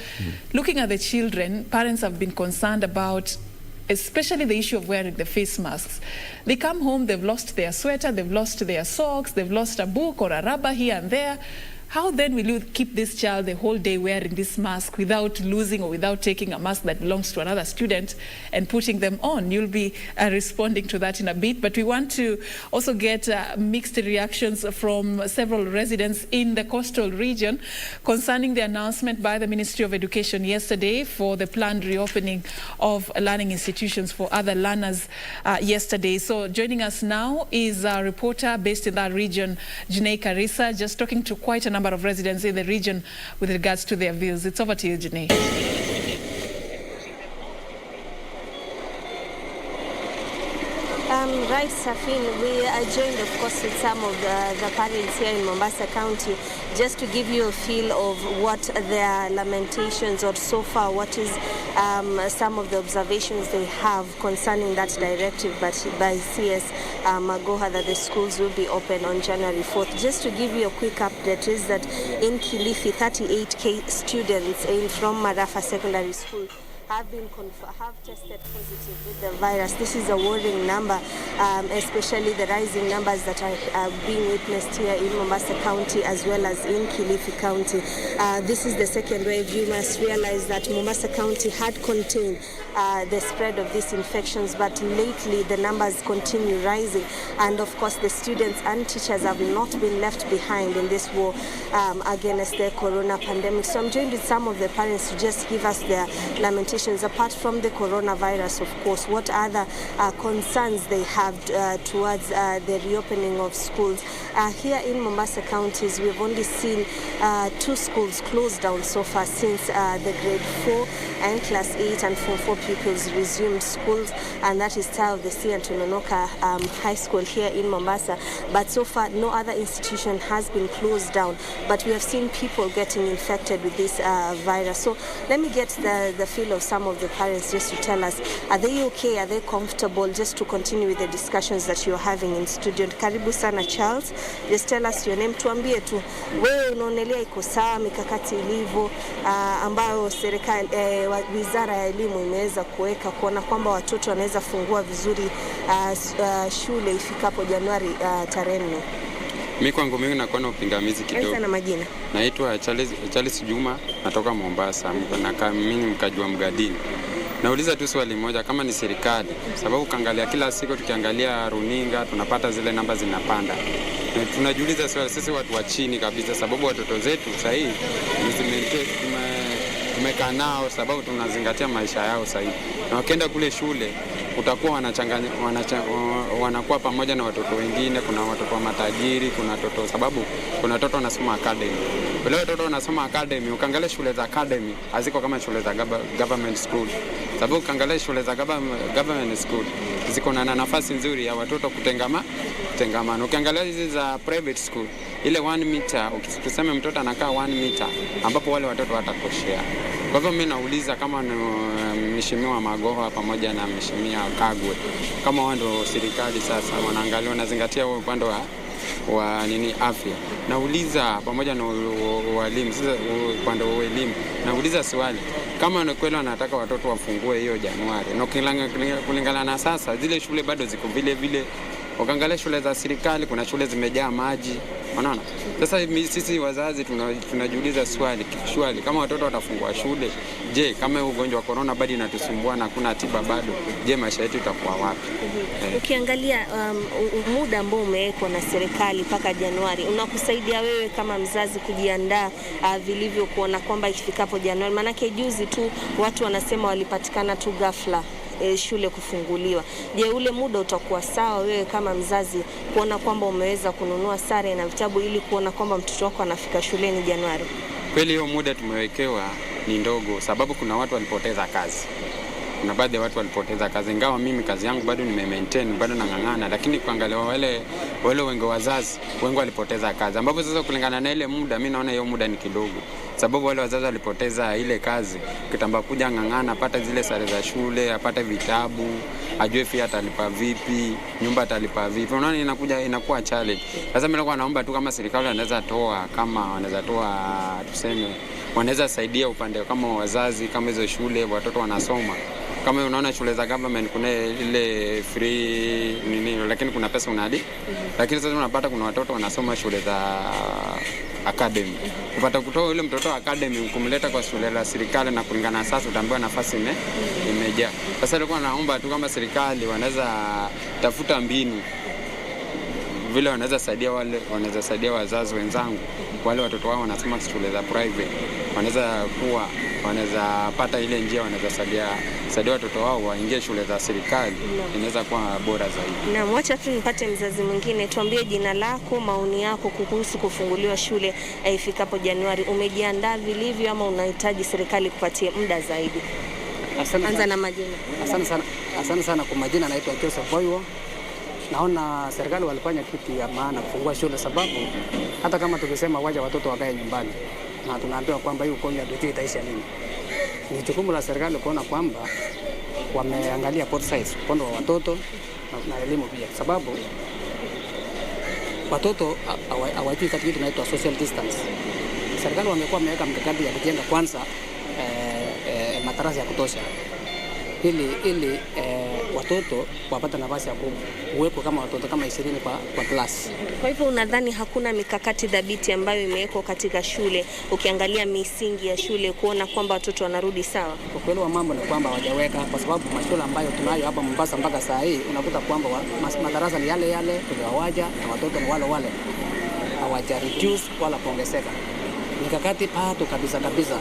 Looking at the children, parents have been concerned about, especially the issue of wearing the face masks. They come home, they've lost their sweater, they've lost their socks, they've lost a book or a rubber here and there. How then will you keep this child the whole day wearing this mask without losing or without taking a mask that belongs to another student and putting them on? You'll be responding to that in a bit, but we want to also get mixed reactions from several residents in the coastal region concerning the announcement by the Ministry of Education yesterday for the planned reopening of learning institutions for other learners yesterday. So joining us now is a reporter based in that region, Janae Karisa, just talking to quite a number of residents in the region with regards to their views. It's over to you, Janae. Right, Serfine, we are joined, of course, with some of the parents here in Mombasa County, just to give you a feel of what their lamentations, or so far what is some of the observations they have concerning that directive by CS Magoha, that the schools will be open on January 4th. Just to give you a quick update is that in Kilifi, 38K students from Marafa Secondary School have tested positive with the virus. This is a worrying number, especially the rising numbers that are being witnessed here in Mombasa County as well as in Kilifi County. This is the second wave. You must realize that Mombasa County had contained the spread of these infections, but lately the numbers continue rising, and of course the students and teachers have not been left behind in this war against the corona pandemic. So I'm joined with some of the parents to just give us their lamentations. Apart from the coronavirus, of course, what other concerns they have towards the reopening of schools. Here in Mombasa counties, we've only seen 2 schools closed down so far since the grade 4 and class 8 and form 4 pupils resumed schools, and that is Tower of the Sea and Tononoka High School here in Mombasa. But so far, no other institution has been closed down, but we have seen people getting infected with this virus. So let me get the feel of some of the parents just to tell us, are they okay, are they comfortable, just to continue with the discussions that you're having in studio. Karibu sana Charles, just tell us your name, tuambie tu wewe unaonelea iko sawa mikakati ilivyo ambayo serikali wizara ya elimu imeweza kuweka kuona kwamba watoto wanaweza fungua vizuri shule ifikapo Januari tarehe 4. Mimi kwangu mimi nakuwa na upingamizi kidogo. Na majina. Naitwa Charles Juma, natoka Mombasa, mimi mkajua Mgadini. Nauliza tu swali moja, kama ni serikali, sababu kaangalia kila siku tukiangalia runinga tunapata zile namba zinapanda. Tunajiuliza swali sisi watu wa chini kabisa, sababu watoto zetu sasa hivi tumekaa nao sababu tunazingatia maisha yao sasa hivi. Na wakienda kule shule utakuwa wanakuwa pamoja na watoto wengine, kuna watoto wa matajiri, kuna watoto sababu kuna watoto wanasoma academy. Wale watoto wanasoma academy, ukaangalia shule za academy haziko kama shule za government school. Sababu ukaangalia shule za government school ziko na nafasi nzuri ya watoto kutengamana. Ukiangalia hizi za private school, ile 1 meter, ukisema mtoto anakaa 1 meter ambapo wale watoto watatoshea. Kwa hivyo mimi nauliza kama mheshimiwa Magoha pamoja na mheshimiwa Kagwe, kama wao ndio serikali sasa wanaangalia wanazingatia upande wa afya. Nauliza pamoja na walimu sasa upande wa elimu. Nauliza swali, kama ni kweli wanataka watoto wafungue hiyo Januari, na kulingana na sasa zile shule bado ziko vile vile. Ukiangalia shule za serikali kuna shule zimejaa maji. Unaona? Sasa sisi wazazi tunajiuliza swali kama watoto watafungua shule, je, kama ugonjwa wa corona bado inatusumbua na kuna tiba bado, je, maisha yetu itakuwa wapi? Ukiangalia muda ambao umewekwa na serikali mpaka Januari, unakusaidia wewe kama mzazi kujiandaa vilivyo kuona kwamba ikifikapo Januari, manake juzi tu watu wanasema walipatikana tu ghafla shule kufunguliwa. Je, ule muda utakuwa sawa wewe kama mzazi kuona kwamba umeweza kununua sare na vitabu ili kuona kwamba mtoto wako anafika shuleni Januari? Kweli hiyo muda tumewekewa ni ndogo, sababu kuna watu walipoteza kazi. Kuna baadhi ya watu walipoteza kazi, ingawa mimi kazi yangu bado maintain, bado nang'ang'ana, lakini kuangalia wale wengi wazazi wengi walipoteza kazi, ambapo sasa kulingana na ile muda mimi naona hiyo muda ni kidogo, sababu wale wazazi walipoteza ile kazi, kitamba kuja ng'ang'ana apata zile sare za shule, apata vitabu, ajue fee atalipa vipi, nyumba atalipa vipi. Unaona inakuwa challenge. Sasa mimi naomba tu kama serikali wanaweza toa tuseme wanaweza saidia upande kama wazazi, kama hizo shule watoto wanasoma. Kama unaona shule za government kuna ile free lakini kuna pesa unalipa. Lakini sasa unapata kuna watoto wanasoma shule za academy. Kupata kutoa yule mtoto wa academy kumleta kwa shule la serikali na kulingana sasa utaambiwa nafasi imejaa. Sasa nilikuwa naomba tu kama serikali wanaweza tafuta mbinu vile wanaweza saidia wazazi wenzangu wale watoto wao wanasoma shule za private, wanaweza pata ile njia, wanaweza saidia watoto wao waingie shule za serikali, inaweza kuwa bora zaidi. Na mwacha tu nipate mzazi mwingine, tuambie jina lako, maoni yako kuhusu kufunguliwa shule ifikapo Januari. Umejiandaa vilivyo ama unahitaji serikali kupatia muda zaidi? Anza na majina. Asante sana kwa majina, naitwa Joseph Boyo. Naona serikali walifanya kitu ya maana kufungua shule, sababu hata kama tukisema waje watoto wakae nyumbani na tunaambiwa kwamba hii ugonjwa ndio itaisha lini. Ni jukumu la serikali kuona kwamba wameangalia both sides, upande wa watoto na elimu pia, sababu watoto hawajui kitu kinaitwa social distance. Serikali wamekuwa wameweka mkakati ya kujenga kwanza madarasa ya kutosha ili watoto wapate nafasi ya kuwekwa kama watoto kama 20 kwa class. Kwa hivyo unadhani hakuna mikakati dhabiti ambayo imewekwa katika shule, ukiangalia misingi ya shule kuona kwamba watoto wanarudi sawa? Kwa kweli wa mambo ni kwamba hawajaweka, kwa sababu mashule ambayo tunayo hapa Mombasa mpaka saa hii unakuta kwamba madarasa ni yale yale tuliwawaja na watoto ni wale wale, hawaja reduce wala kuongezeka. Mikakati pato kabisa,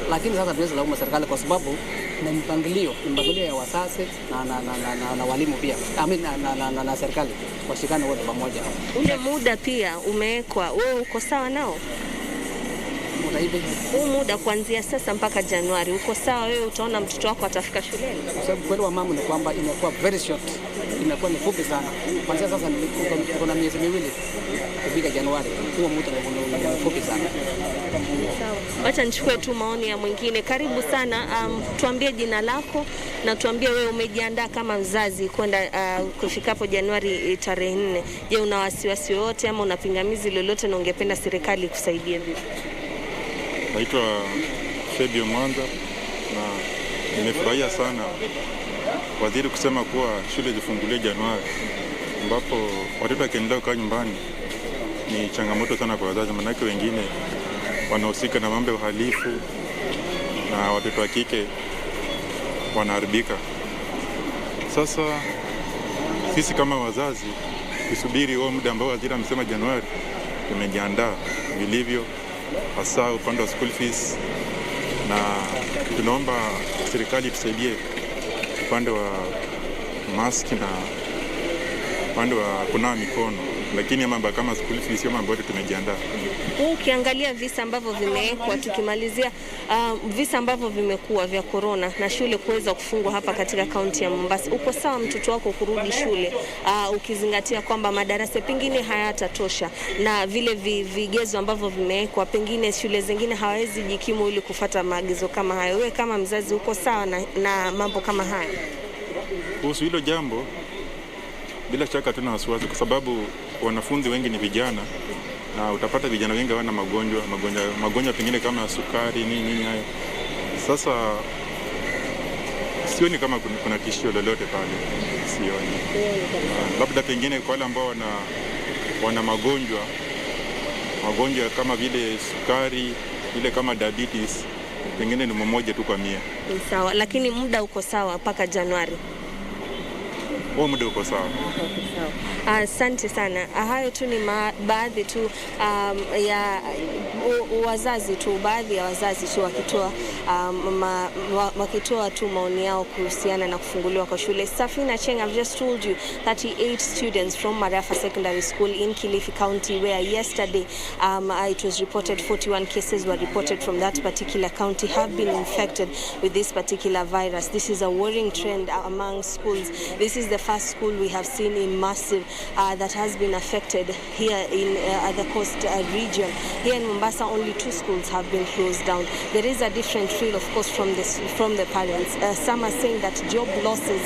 lakini sasa tunaweza laumu serikali kwa sababu na mpangilio ya wazazi na walimu pia, na serikali washikane wote pamoja. Ule muda pia umewekwa, wewe uko sawa nao? Muda hivi muda kuanzia sasa mpaka Januari uko sawa? Wewe utaona mtoto wako atafika shuleni? Kwa sababu kweli wa mambo ni kwamba imekuwa very short, imekuwa ni fupi sana. Kuanzia sasa kuna miezi miwili kufika Januari, huo muda ni fupi sana. Sawa, acha nichukue tu maoni ya mwingine. Karibu sana, tuambie jina lako na tuambie wewe umejiandaa kama mzazi kwenda kufikapo Januari tarehe 4. Je, una wasiwasi wote ama una pingamizi lolote na ungependa serikali kusaidia vipi? Naitwa Fabio Mwanza na nimefurahia sana waziri kusema kuwa shule zifungulie Januari, ambapo watoto wakiendelea kukaa nyumbani ni changamoto sana kwa wazazi, manake wengine wanahusika na mambo ya uhalifu na watoto wa kike wanaharibika. Sasa sisi kama wazazi tusubiri huo muda ambao waziri amesema Januari, tumejiandaa vilivyo, hasa upande wa school fees, na tunaomba serikali tusaidie upande wa mask na upande wa kunawa mikono, lakini mambo kama school fees sio mambo yote tumejiandaa. Ukiangalia visa ambavyo vimewekwa, tukimalizia visa ambavyo vimekuwa vya corona na shule kuweza kufungwa hapa katika kaunti ya Mombasa, uko sawa mtoto wako kurudi shule ukizingatia kwamba madarasa pengine hayatatosha na vile vigezo ambavyo vimewekwa, pengine shule zingine hawezi jikimu ili kufuata maagizo kama hayo? Wewe kama mzazi uko sawa na mambo kama haya? Kuhusu hilo jambo, bila shaka tuna wasiwasi kwa sababu wanafunzi wengi ni vijana na utapata vijana wengi wana magonjwa pengine kama sukari nini hayo. Sasa sioni kama kuna tishio lolote pale, sioni. Labda pengine kwa wale ambao wana magonjwa kama vile sukari, ile kama diabetes, pengine ni mmoja tu kwa 100. Sawa, lakini muda uko sawa mpaka Januari? Muda uko sawa. Asante sana. Hayo tu ni baadhi tu ya wazazi tu, baadhi ya wazazi tu wakitoa tu maoni yao kuhusiana na kufunguliwa kwa shule. Serfine, Achieng, I've just told you 38 students from Marafa Secondary School in Kilifi County, where yesterday it was reported 41 cases were reported from that particular county have been infected with this particular virus. This is a worrying trend among schools. This is the first school we have seen in massive that has been affected here in the coast region. Here in Mombasa, only 2 schools have been closed down. There is a different feel, of course, from the parents. Some are saying that job losses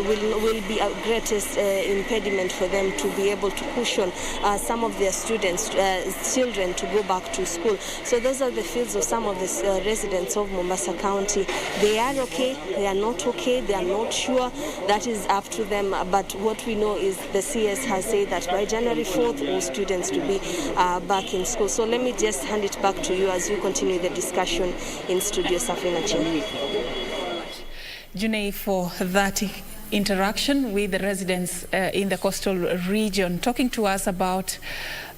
will be a greatest impediment for them to be able to cushion some of their students, children, to go back to school. So those are the feels of some of the residents of Mombasa County. They are okay, they are not okay, they are not sure. That is up to them. But what we know is the CS has said that by January 4th, all students to be back in school. So let me just hand it back to you as you continue the discussion in studio. Serfine, Achieng. Junei, for that interaction with the residents in the coastal region, talking to us about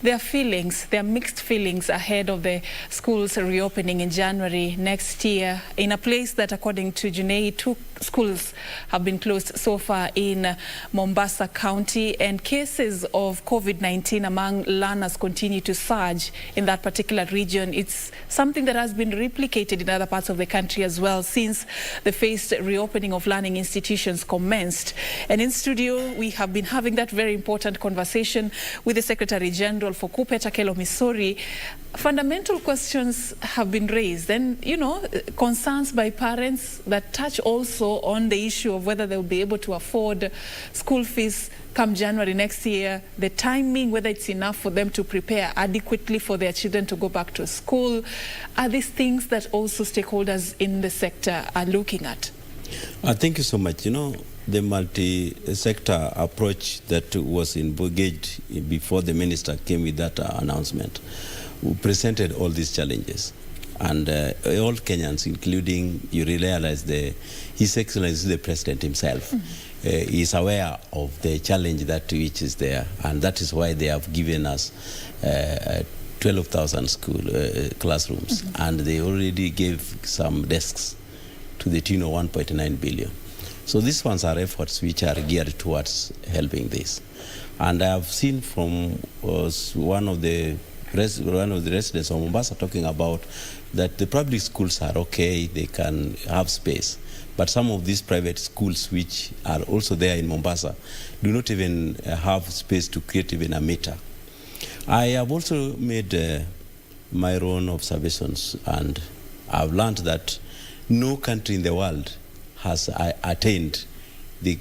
their feelings, their mixed feelings ahead of the schools reopening in January next year, in a place that, according to Junei, 2 schools have been closed so far in Mombasa County, and cases of COVID-19 among learners continue to surge in that particular region. It's something that has been replicated in other parts of the country as well since the phased reopening of learning institutions commenced. And in studio, we have been having that very important conversation with the Secretary General for Kupeta, Kelo, Missouri, fundamental questions have been raised, and concerns by parents that touch also on the issue of whether they'll be able to afford school fees come January next year, the timing, whether it's enough for them to prepare adequately for their children to go back to school. Are these things that also stakeholders in the sector are looking at? Thank you so much. The multi-sector approach that was engaged before the minister came with that announcement, we presented all these challenges. And all Kenyans, including, you realize His Excellency the President himself, is aware of the challenge which is there. And that is why they have given us 12,000 school classrooms. And they already gave some desks to the tune of 1.9 billion. So these ones are efforts which are geared towards helping this. And I have seen from one of the residents of Mombasa talking about that the public schools are okay, they can have space. But some of these private schools which are also there in Mombasa do not even have space to create even a meter. I have also made my own observations, and I've learned that no country in the world has attained the